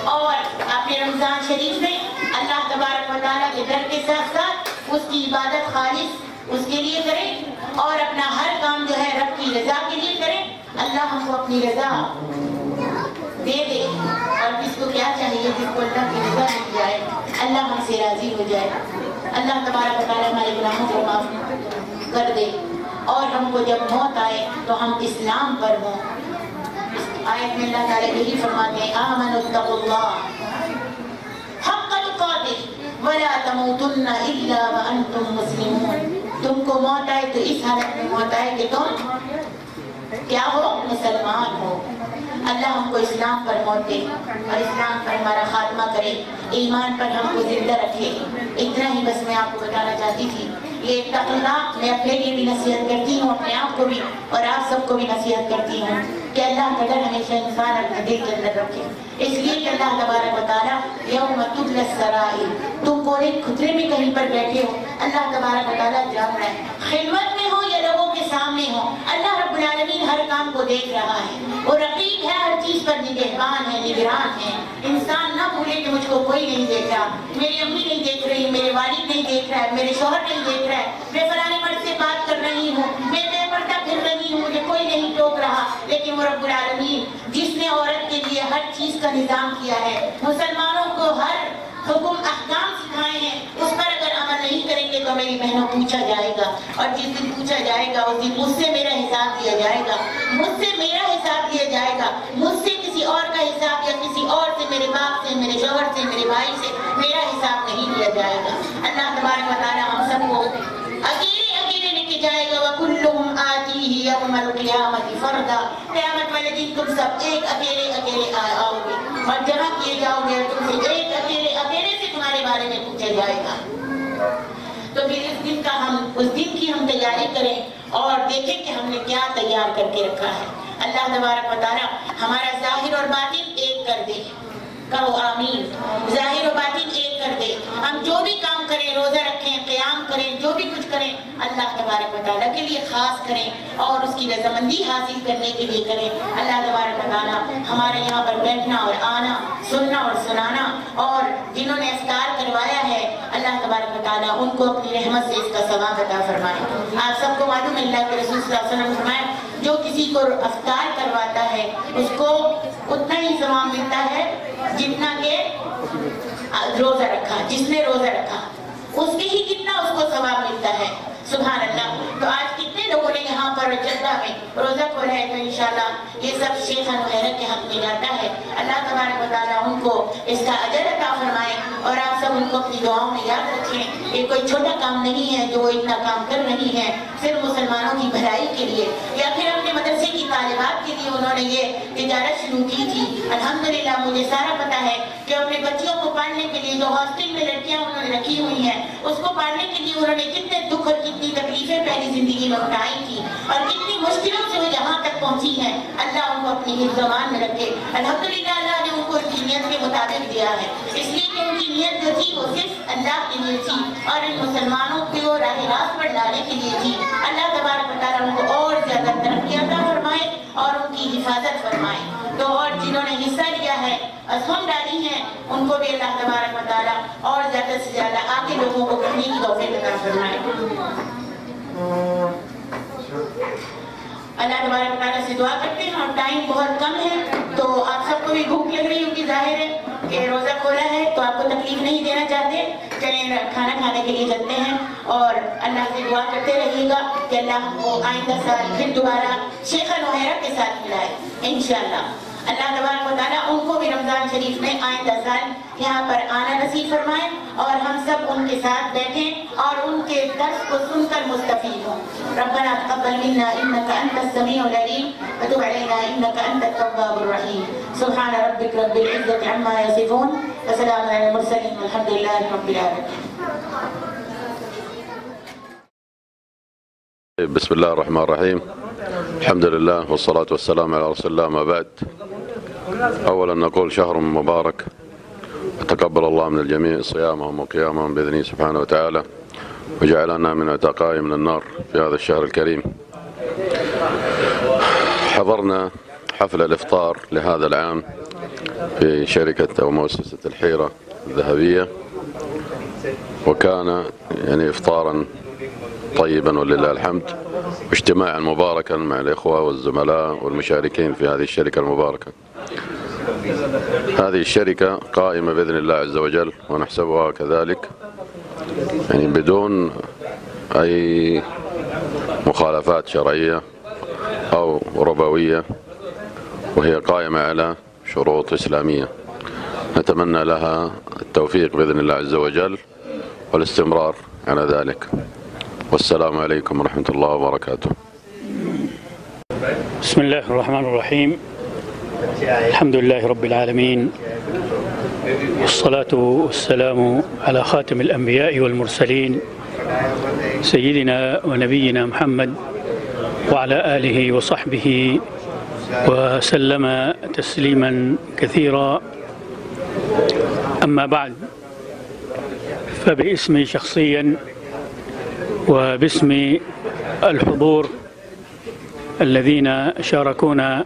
और अपने रमजान शरीफ में अल्लाह तबारक व तआला के डर के साथ साथ उसकी इबादत खालिस उसके लिए करें और अपना हर काम जो है रब की रजा के लिए करें। अल्लाह हमको अपनी रजा दे दे, और जिसको क्या चाहिए, जिसको अल्लाह की रजा मिल जाए, अल्लाह हमसे राजी हो जाए। अल्लाह तबारक व तआला हमारे गुनाहों को माफ कर दे और हमको जब मौत आए तो हम इस्लाम पर हों। आयत में अल्लाह ताला यही फरमाते हैं आमनुत्तकुल्लाह हक़्क़ तुक़ातिह वला तमूतुन्ना इल्ला व अंतुम मुस्लिमून। तुमको मौत आए तो इस हालत में मौत आए कि तुम क्या हो, मुसलमान हो। अल्लाह हमको इस्लाम पर मौत दे और इस्लाम पर हमारा खात्मा करे, ईमान पर हमको जिंदा रखे। इतना ही बस मैं आपको बताना चाहती थी। ये तक़ल्लाह मैं अपने लिए भी नसीहत करती हूँ, अपने आप को भी और आप सबको भी नसीहत करती हूँ कि अल्लाह का डर हमेशा इंसान अपने दिल के अंदर रखे। इसलिए कि अल्लाह तबारक व तआला यौम तुबला सराइर, तुम कोने खुतरे में कहीं पर बैठे हो, अल्लाह तबारक व तआला जान रहा है, खिलवत में हो या लोगों के सामने हो, अल्लाह रब्बुल आलमीन हर काम को देख रहा है। वो रकीब है, हर चीज पर निगहबान है, निगरान है। इंसान ना भूले कि मुझको कोई नहीं देख रहा, मेरी अम्मी नहीं देख रही, मेरे वालिद नहीं देख रहा है, मेरे शौहर नहीं देख रहा है, मैं फलाने मर्द से बात कर रही हूँ, मैं बेपर्दा फिर रही हूँ, मुझे कोई नहीं टोक रहा। लेकिन वो रब्बुल आलमीन जिसने औरत के लिए हर चीज का निजाम किया है, मुसलमानों को हर हुक्म अहकाम सिखाए हैं, उस पर अगर अमल नहीं करेंगे तो मेरी बहनों पूछा जाएगा, और जिस दिन पूछा जाएगा उस दिन मुझसे मेरा हिसाब लिया जाएगा, मुझसे मेरा हिसाब लिया जाएगा, मुझसे किसी और का हिसाब या किसी और से, मेरे बाप से, मेरे शौहर से, मेरे भाई से मेरा हिसाब नहीं लिया जाएगा। अल्लाह तबारक व तआला हम सबको अकेले अकेले लेके जाएगा। वकुल्लुहुम आतीही यौमल क़ियामति फरदा, क़यामत वाले दिन तुम सब एक अकेले अकेले आओगे और जमा किए जाओगे, तुमसे एक अकेले अकेले से तुम्हारे बारे में पूछा जाएगा। तो फिर इस दिन का उस दिन की हम तैयारी करें और देखें कि हमने क्या तैयार करके रखा है। अल्लाह तबारक व तआला हमारा ज़ाहिर और बातिन एक कर दे, कहो आमीन। ज़ाहिर और बातिन एक कर दे। हम जो भी काम करें, रोजा रखें, क़याम करें, जो भी कुछ करें, अल्लाह तबारक व तआला के लिए खास करें और उसकी रज़ामंदी हासिल करने के लिए करें। अल्लाह तबारक व तआला हमारे यहाँ पर बैठना और आना, सुनना और सुनाना, और जिन्होंने इफ्तार करवाया है, अल्लाह तबारक व तआला उनको अपनी रहमत से इसका सवाब अता फरमाए। आप सबको मालूम है अल्लाह के रसूल सल्लल्लाहु अलैहि वसल्लम फरमाया, जो किसी को इफ्तार करवाता है उसको उतना ही सवाब मिलता है जितना के रोजा रखा, जिसने रोजा रखा उसके ही कितना उसको सवाब मिलता है। सुभान अल्लाह। तो आज कितने लोगों ने यहाँ पर जद्दा में रोजा खोला है, तो इंशाल्लाह ये सब शेख नुहैरा के हक में जाता है। अल्लाह तबारक व तआला उनको इसका अजर अता फरमाए और आप सब उनको अपनी दुआओं में याद रखें। ये कोई छोटा काम नहीं है जो वो इतना काम कर रही है सिर्फ मुसलमानों की भलाई के लिए, या फिर अपने मदरसे की तालिबात के लिए उन्होंने ये तिजारत शुरू की थी। अल्हम्दुलिल्लाह मुझे सारा पता है कि अपने बच्चियों को पालने के लिए जो हॉस्टल में लड़कियां उन्होंने रखी हुई हैं, उसको पालने के लिए उन्होंने कितने दुख और कितनी तकलीफें पहली जिंदगी में उठाई थी और कितनी मुश्किलों से वो यहाँ तक पहुंची हैं। अल्लाह उनको अपनी हिफ्ज़-ए-मान में रखे। अल्हम्दुलिल्लाह अल्लाह ने उनको उनकी नियत के मुताबिक दिया है, इसलिए कि उनकी नियत जो थी वो सिर्फ अल्लाह के लिए थी और इन मुसलमानों को राह रास्त पर डालने के लिए थी। अल्लाह तबारक व तआला उनको और ज्यादा तरक्की अता फरमाए और उनकी हिफाजत फरमाए। तो और जिन्होंने हिस्सा लिया है, असम डाली है, उनको भी अल्लाह तबारक व तआला और ज्यादा से ज्यादा आगे लोगों को करने की तौफीक अता फरमाए। अल्लाह तबारक व तआला से दुआ करते हैं और टाइम बहुत कम है, तो आप सबको भी भूख लग रही होगी, जाहिर है कि रोजा खोला है तो आपको तकलीफ नहीं देना चाहते। चलें खाना खाने के लिए चलते हैं और अल्लाह से दुआ करते रहिएगा कि अल्लाह हमको आइंदा साल फिर दोबारा शेख नुहैरा के साथ मिलाए इंशाअल्लाह। अल्लाह तबारक व तआला उनको भी रमजान शरीफ में आइंदा साल यहाँ पर आना नसीब फरमाए और हम सब उनके साथ बैठें और उनके दर्स को सुनकर मुस्तफीद हों। रब्बना तक़ब्बल मिन्ना इन्नका अंतस समीउल अलीम व तुब अलैना इन्नका अंतत तव्वाबुर रहीम। सुब्हान रब्बिक रब्बिल इज्जति अम्मा यसिफून व सलामुन अलल मुरसलीन वल्हम्दुलिल्लाहि रब्बिल आलमीन। बिस्मिल्लाह रहमान रहीम। अल्हम्दुलिल्लाह वस्सलातु वस्सलामु अला रसूलिल्लाह मा बाद। أولا نقول شهر مبارك وتقبل الله من الجميع صيامهم وقيامهم بإذنه سبحانه وتعالى وجعلنا من عتقائه من النار في هذا الشهر الكريم. حضرنا حفل الإفطار لهذا العام في شركة أو مؤسسة الحيرة الذهبية، وكان يعني إفطارا طيبا ولله الحمد، واجتماعا مباركا مع الإخوة والزملاء والمشاركين في هذه الشركة المباركة. هذه الشركة قائمة بإذن الله عز وجل ونحسبها كذلك، يعني بدون أي مخالفات شرعية أو ربوية، وهي قائمة على شروط إسلامية. نتمنى لها التوفيق بإذن الله عز وجل والاستمرار على ذلك. والسلام عليكم ورحمة الله وبركاته. بسم الله الرحمن الرحيم. الحمد لله رب العالمين، والصلاة والسلام على خاتم الأنبياء والمرسلين سيدنا ونبينا محمد وعلى آله وصحبه وسلم تسليما كثيرا. أما بعد، فباسمي شخصيا وباسم الحضور الذين شاركونا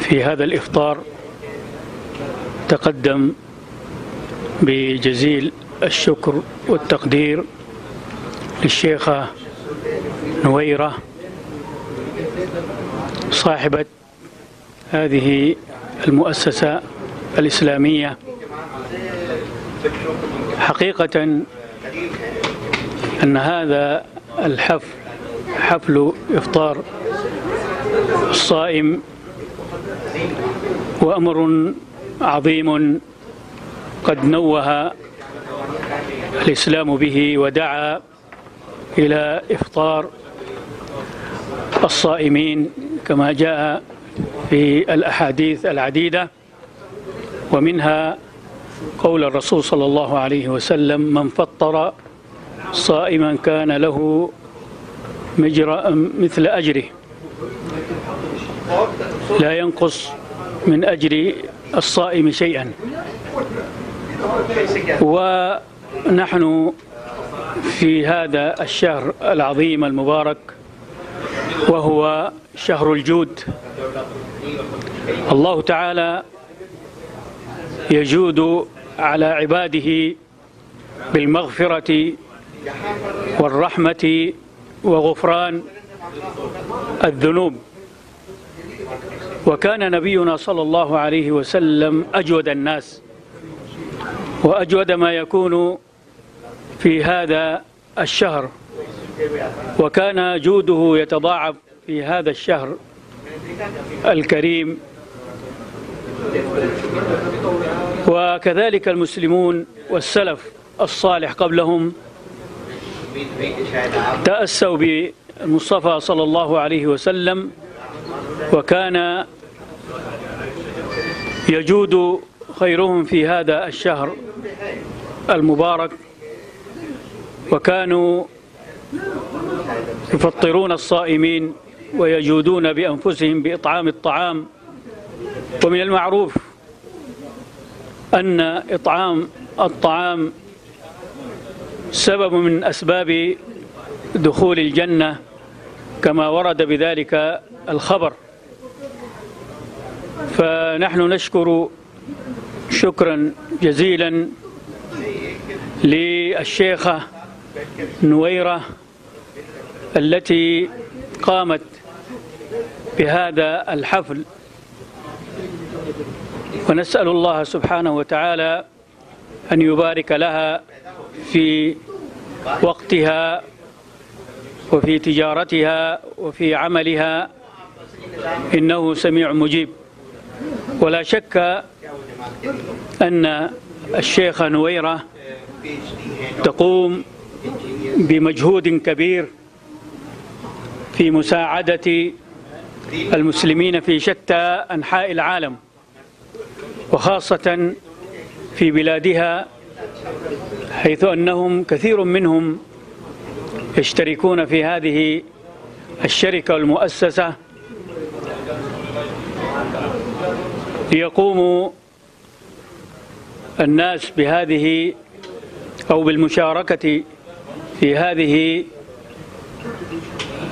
في هذا الإفطار تقدم بجزيل الشكر والتقدير للشيخة نويرة صاحبة هذه المؤسسة الإسلامية. حقيقة أن هذا الحفل حفل إفطار الصائم وأمر عظيم قد نوه الإسلام به ودعا إلى إفطار الصائمين كما جاء في الأحاديث العديدة، ومنها قول الرسول صلى الله عليه وسلم: من فطر صائما كان له مثل أجره لا ينقص من أجر الصائم شيئا. ونحن في هذا الشهر العظيم المبارك وهو شهر الجود. الله تعالى يجود على عباده بالمغفرة والرحمة وغفران الذنوب. وكان نبينا صلى الله عليه وسلم أجود الناس، وأجود ما يكون في هذا الشهر، وكان جوده يتضاعف في هذا الشهر الكريم. وكذلك المسلمون والسلف الصالح قبلهم تأسوا بالمصطفى صلى الله عليه وسلم، وكان يجود خيرهم في هذا الشهر المبارك، وكانوا يفطرون الصائمين ويجودون بأنفسهم بإطعام الطعام. ومن المعروف أن إطعام الطعام سبب من أسباب دخول الجنة كما ورد بذلك الخبر. فنحن نشكر شكرا جزيلا للشيخة نويرة التي قامت بهذا الحفل، ونسأل الله سبحانه وتعالى أن يبارك لها في وقتها وفي تجارتها وفي عملها، إنه سميع مجيب. ولا شك أن الشيخة نويرة تقوم بمجهود كبير في مساعدة المسلمين في شتى أنحاء العالم، وخاصة في بلادها، حيث أنهم كثير منهم يشتركون في هذه الشركة والمؤسسة ليقوموا الناس بهذه أو بالمشاركة في هذه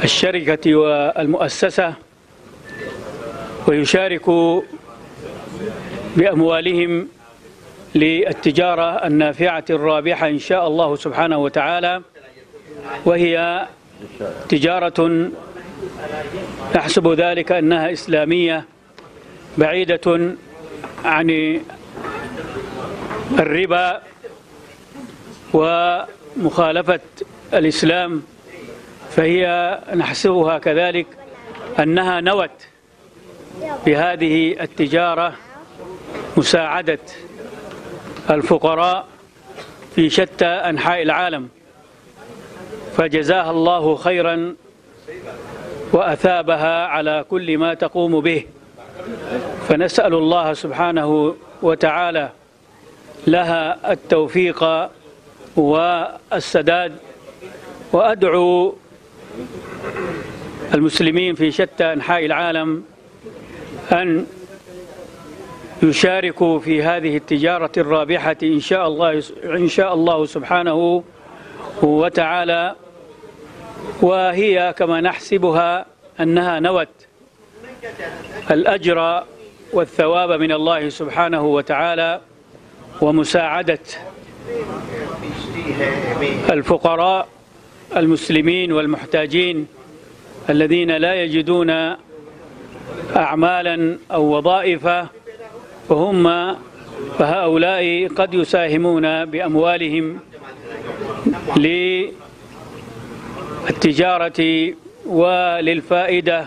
الشركة والمؤسسة، ويشاركوا بأموالهم للتجارة النافعة الرابحة إن شاء الله سبحانه وتعالى، وهي تجارة نحسب ذلك أنها إسلامية بعيدة عن الربا ومخالفة الإسلام. فهي نحسبها كذلك أنها نوت بهذه التجارة مساعدة الفقراء في شتى أنحاء العالم، فجزاها الله خيرا وأثابها على كل ما تقوم به. فنسأل الله سبحانه وتعالى لها التوفيق والسداد وأدعو المسلمين في شتى أنحاء العالم أن يشاركوا في هذه التجارة الرابحة إن شاء الله سبحانه وتعالى، وهي كما نحسبها أنها نوت الأجر والثواب من الله سبحانه وتعالى، ومساعدة الفقراء المسلمين والمحتاجين الذين لا يجدون أعمالا أو وظائف، فهؤلاء قد يساهمون بأموالهم للتجارة وللفائدة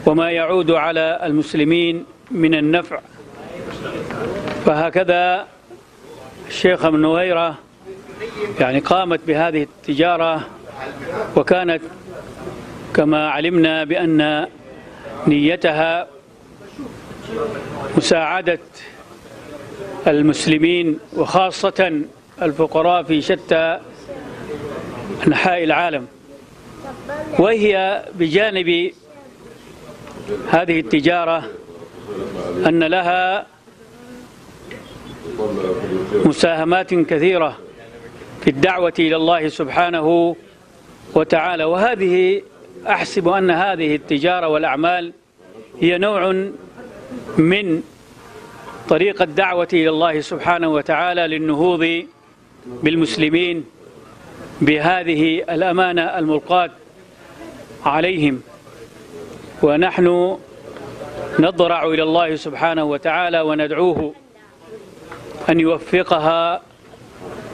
وما يعود على المسلمين من النفع. فهكذا الشيخ نهيرة يعني قامت بهذه التجارة، وكانت كما علمنا بأن نيتها مساعدة المسلمين وخاصة الفقراء في شتى أنحاء العالم. وهي بجانب هذه التجارة أن لها مساهمات كثيرة في الدعوة إلى الله سبحانه وتعالى، وهذه أحسب أن هذه التجارة والأعمال هي نوع من طريق الدعوة إلى الله سبحانه وتعالى للنهوض بالمسلمين بهذه الأمانة الملقاة عليهم. ونحن نضرع إلى الله سبحانه وتعالى وندعوه أن يوفقها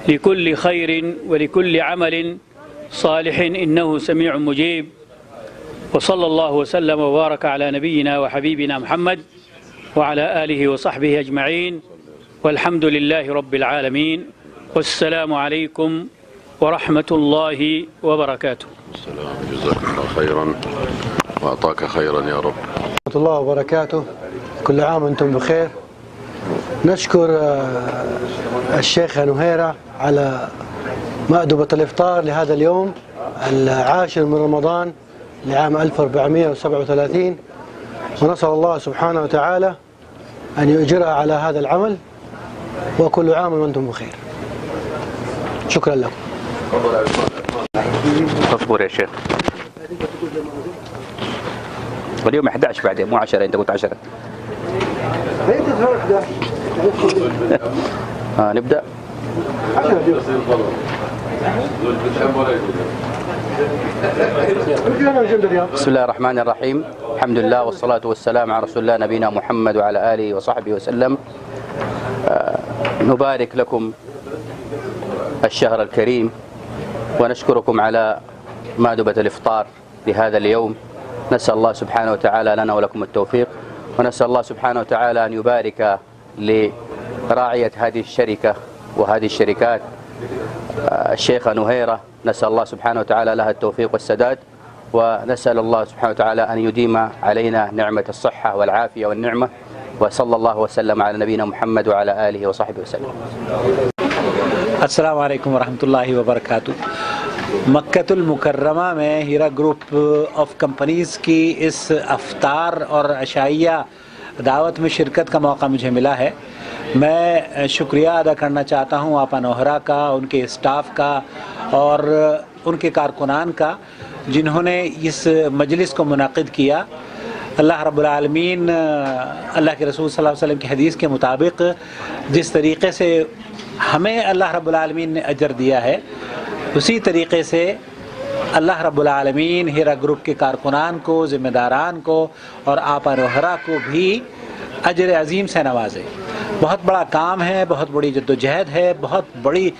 لكل خير ولكل عمل صالح إنه سميع مجيب. وصلى الله وسلم وبارك على نبينا وحبيبنا محمد وعلى آله وصحبه أجمعين، والحمد لله رب العالمين، والسلام عليكم ورحمة الله وبركاته. السلام، جزاك الله خيرا وأعطاك خيرا يا رب. ورحمة الله وبركاته. كل عام وأنتم بخير. نشكر الشيخ نهيرة على مأدبة الإفطار لهذا اليوم 10 من رمضان لعام 1437، ونسأل الله سبحانه وتعالى أن يؤجرها على هذا العمل، وكل عام وأنتم بخير. شكرا لكم. اصبر يا شيخ، واليوم 11 بعدين مو 10، أنت قلت 10. نبدأ. بسم الله الرحمن الرحيم. الحمد لله والصلاة والسلام على رسول الله نبينا محمد وعلى آله وصحبه وسلم. نبارك لكم الشهر الكريم، ونشكركم على مأدبة الإفطار لهذا اليوم. نسأل الله سبحانه وتعالى لنا ولكم التوفيق، ونسأل الله سبحانه وتعالى أن يبارك لراعية هذه الشركة وهذه الشركات الشيخة نهيرة. نسأل الله سبحانه وتعالى لها التوفيق والسداد، ونسأل الله سبحانه وتعالى أن يديم علينا نعمة الصحة والعافية والنعمة. وصلى الله وسلم على نبينا محمد وعلى آله وصحبه وسلم. السلام علیکم ورحمۃ اللہ وبرکاتہ۔ مکۃ المکرمہ میں ہیرا گروپ آف کمپنیز کی اس افطار اور عشائیہ دعوت میں شرکت کا موقع مجھے ملا ہے۔ میں شکریہ ادا کرنا چاہتا ہوں آپا نوہرا کا، ان کے اسٹاف کا اور ان کے کارکنان کا، جنہوں نے اس مجلس کو منعقد کیا۔ اللہ رب العالمین اللہ کے رسول صلی اللہ علیہ وسلم کی حدیث کے مطابق جس طریقے سے ہمیں اللہ رب العالمین نے اجر دیا ہے، اسی طریقے سے اللہ رب العالمین ہیرا گروپ کے کارکنان کو، ذمہ داران کو اور آپا نوہرا کو بھی اجر عظیم سے نوازے۔ بہت بڑا کام ہے، بہت بڑی جدوجہد ہے، بہت بڑی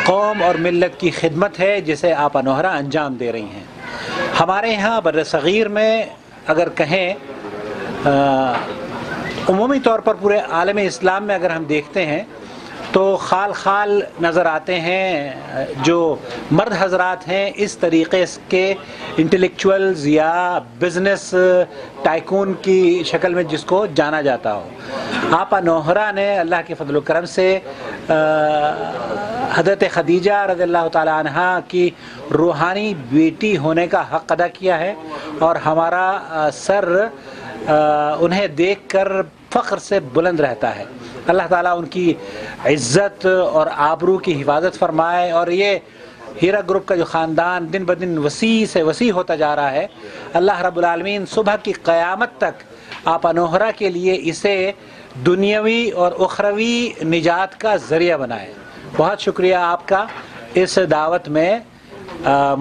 قوم اور ملت کی خدمت ہے جسے آپا نوہرا انجام دے رہی ہیں۔ ہمارے یہاں بر صغیر میں اگر کہیں عمومی طور پر پورے عالم اسلام میں اگر ہم دیکھتے ہیں تو خال خال نظر آتے ہیں جو مرد حضرات ہیں اس طریقے کے انٹلیکچوئلز یا بزنس ٹائکون کی شکل میں جس کو جانا جاتا ہو۔ आपा नोहरा ने अल्लाह के फजल करम से हज़रत खदीजा रज़ियल्लाहु ताला अन्हा की रूहानी बेटी होने का हक़ अदा किया है और हमारा सर उन्हें देखकर फ़ख्र से बुलंद रहता है। अल्लाह ताला उनकी इज़्ज़त और आबरू की हिफाजत फरमाए और ये हीरा ग्रुप का जो ख़ानदान दिन ब दिन वसी से वसी होता जा रहा है, अल्लाह रब्बुल आलमीन सुबह की क़यामत तक आपा नोहरा के लिए इसे दुनियावी और उखरवी निजात का ज़रिया बनाए। बहुत शुक्रिया आपका इस दावत में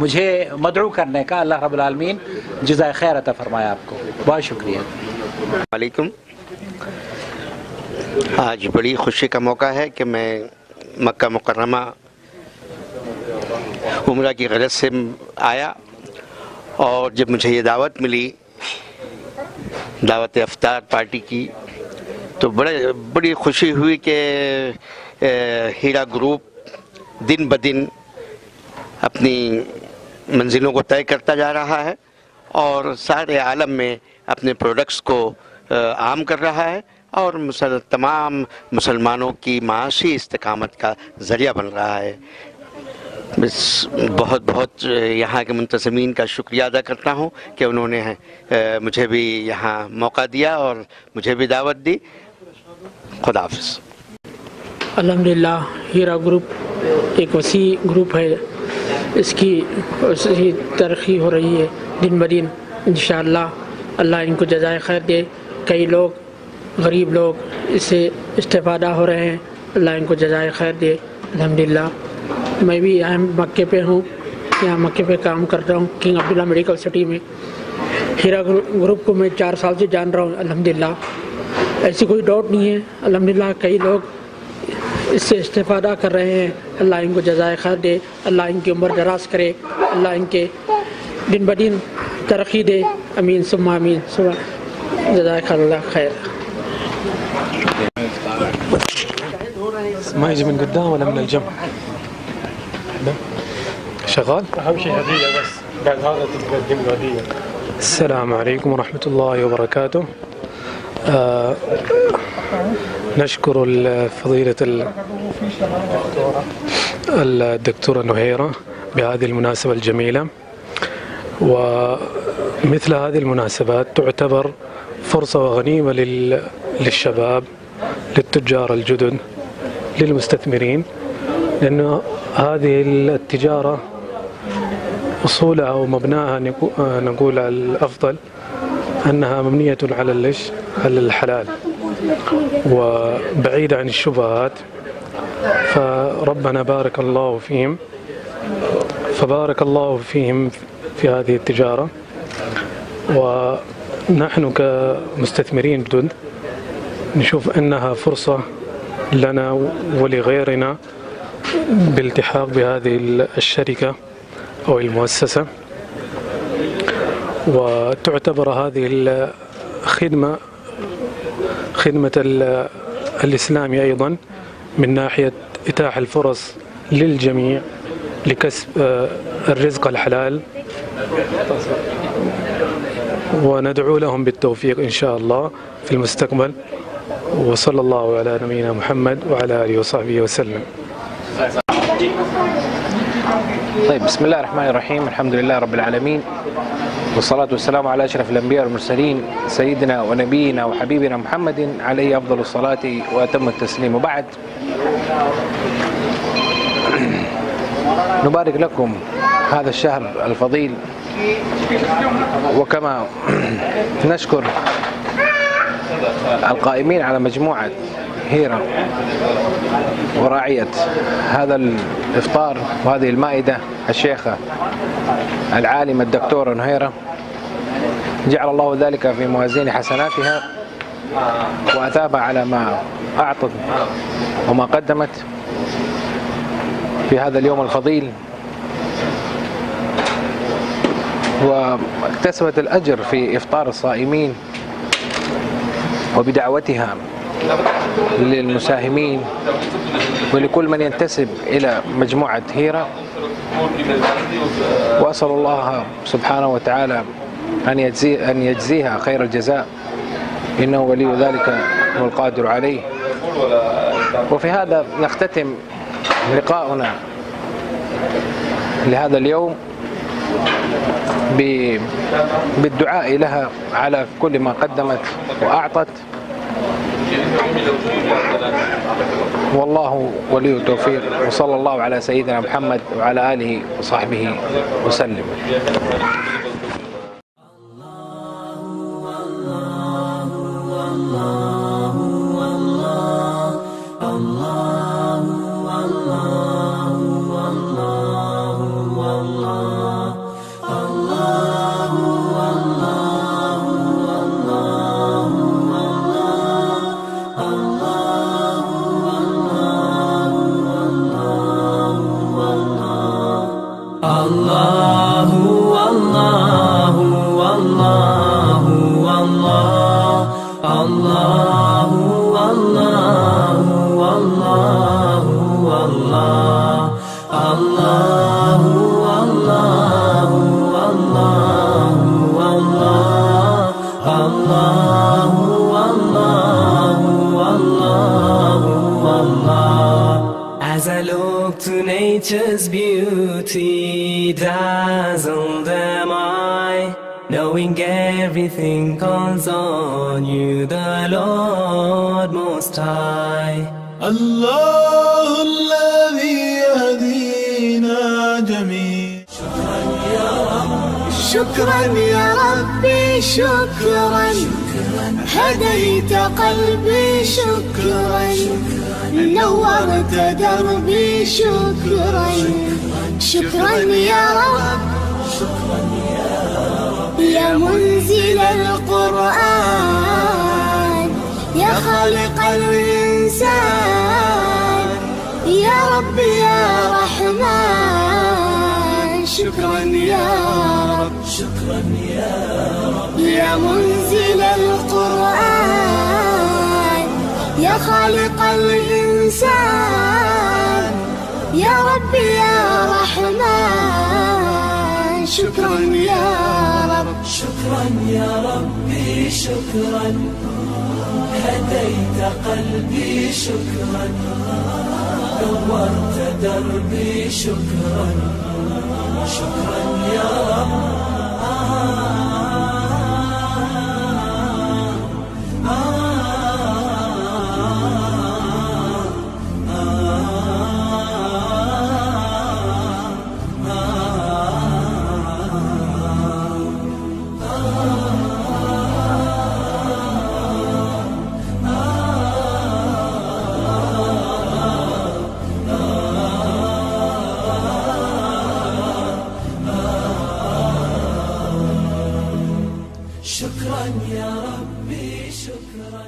मुझे मदऊ करने का। अल्लाह रब्बुल आलमीन जज़ाए खैर अता फरमाए आपको। बहुत शुक्रिया। वालेकुम। आज बड़ी खुशी का मौका है कि मैं मक्का मुकर्रमा उम्रा की गरज से आया और जब मुझे ये दावत मिली, दावत इफ्तार पार्टी की, तो बड़ी खुशी हुई कि हीरा ग्रुप दिन ब दिन अपनी मंजिलों को तय करता जा रहा है और सारे आलम में अपने प्रोडक्ट्स को आम कर रहा है और तमाम मुसलमानों की माशी इस्तिकामत का ज़रिया बन रहा है। बहुत बहुत यहाँ के मुंतज़मीन का शुक्रिया अदा करता हूँ कि उन्होंने मुझे भी यहाँ मौका दिया और मुझे भी दावत दी। खुदा हाफ़िज़। अल्हम्दुलिल्लाह, हीरा ग्रुप एक वसी ग्रुप है, इसकी तरक्की हो रही है दिन ब दिन। इंशाअल्लाह अल्लाह इनको जज़ाए खैर दे। कई लोग, गरीब लोग इससे इस्तेफ़ादा हो रहे हैं, अल्लाह इनको जज़ाए खैर दे। अल्हम्दुलिल्लाह, मैं भी यहाँ मक्के पे हूँ, यहाँ मक्के पे काम करता हूँ किंग अब्दुल्ला मेडिकल सिटी में। हीरा ग्रुप को मैं 4 साल से जान रहा हूँ। अल्हम्दुलिल्लाह, ऐसी कोई डाउट नहीं है। अल्हम्दुलिल्लाह, कई लोग इससे इस्तेफ़ादा कर रहे हैं। अल्लाह इनको जज़ाए खैर दे, अल्लाह इनकी उम्र दराज करे, अल्लाह इनके दिन ब दिन तरक्की दे। अमीन सुम्मा अमीन। जज़ाकल्लाह खैर। ما يجي من قدام ولا من الجنب؟ شغال؟ أهم شيء هدية بس، بعد هذا تقدم له هدية. السلام عليكم ورحمة الله وبركاته. نشكر فضيلة الدكتورة نهيرة بهذه المناسبة الجميلة، ومثل هذه المناسبات تعتبر فرصة وغنيمة للشباب، للتجار الجدد، للمستثمرين، لأن هذه التجارة أصولها ومبناها نقول على الأفضل أنها مبنية على الحلال وبعيدة عن الشبهات. فربنا بارك الله فيهم، فبارك الله فيهم في هذه التجارة. ونحن كمستثمرين جدد نشوف أنها فرصة لنا ولغيرنا بالالتحاق بهذه الشركة أو المؤسسة، وتعتبر هذه الخدمة خدمة الإسلام أيضا من ناحية إتاحة الفرص للجميع لكسب الرزق الحلال، وندعو لهم بالتوفيق إن شاء الله في المستقبل. وصلى الله على نبينا محمد وعلى آله وصحبه وسلم. طيب، بسم الله الرحمن الرحيم. الحمد لله رب العالمين، والصلاة والسلام على أشرف الأنبياء والمرسلين سيدنا ونبينا وحبيبنا محمد عليه أفضل الصلاة وأتم التسليم. وبعد، نبارك لكم هذا الشهر الفضيل، وكما نشكر القائمين على مجموعة هيرا وراعية هذا الإفطار وهذه المائدة، الشيخة العالمة الدكتورة نهيرة، جعل الله ذلك في موازين حسناتها وأثاب على ما أعطت وما قدمت في هذا اليوم الفضيل، واكتسبت الأجر في إفطار الصائمين وبدعوتها للمساهمين ولكل من ينتسب إلى مجموعة هيرا. وأسأل الله سبحانه وتعالى أن يجزيها خير الجزاء، إنه ولي ذلك هو القادر عليه. وفي هذا نختتم لقاءنا لهذا اليوم بالدعاء لها على كل ما قدمت وأعطت، والله ولي التوفيق، وصلى الله على سيدنا محمد وعلى آله وصحبه وسلم. As I look to nature's beauty, dazzled am I, knowing everything calls on you, the Lord Most High. الله الذي يهدينا جميعا. شكرا يا ربي شكرا، هديت قلبي شكرا، نورت دربي شكرا. شكرا يا رب، يا منزل القرآن، يا خالق الإنسان، يا رب يا رحمن. شكرا يا رب، شكرا يا رب، يا منزل القرآن، يا خالق الإنسان، يا رب يا رحمن. شكرا يا رب، شكرا يا ربي شكرا، هديت قلبي شكرا، نورت دربي شكرا. شكرا يا رب. شكرا يا ربي شكرا.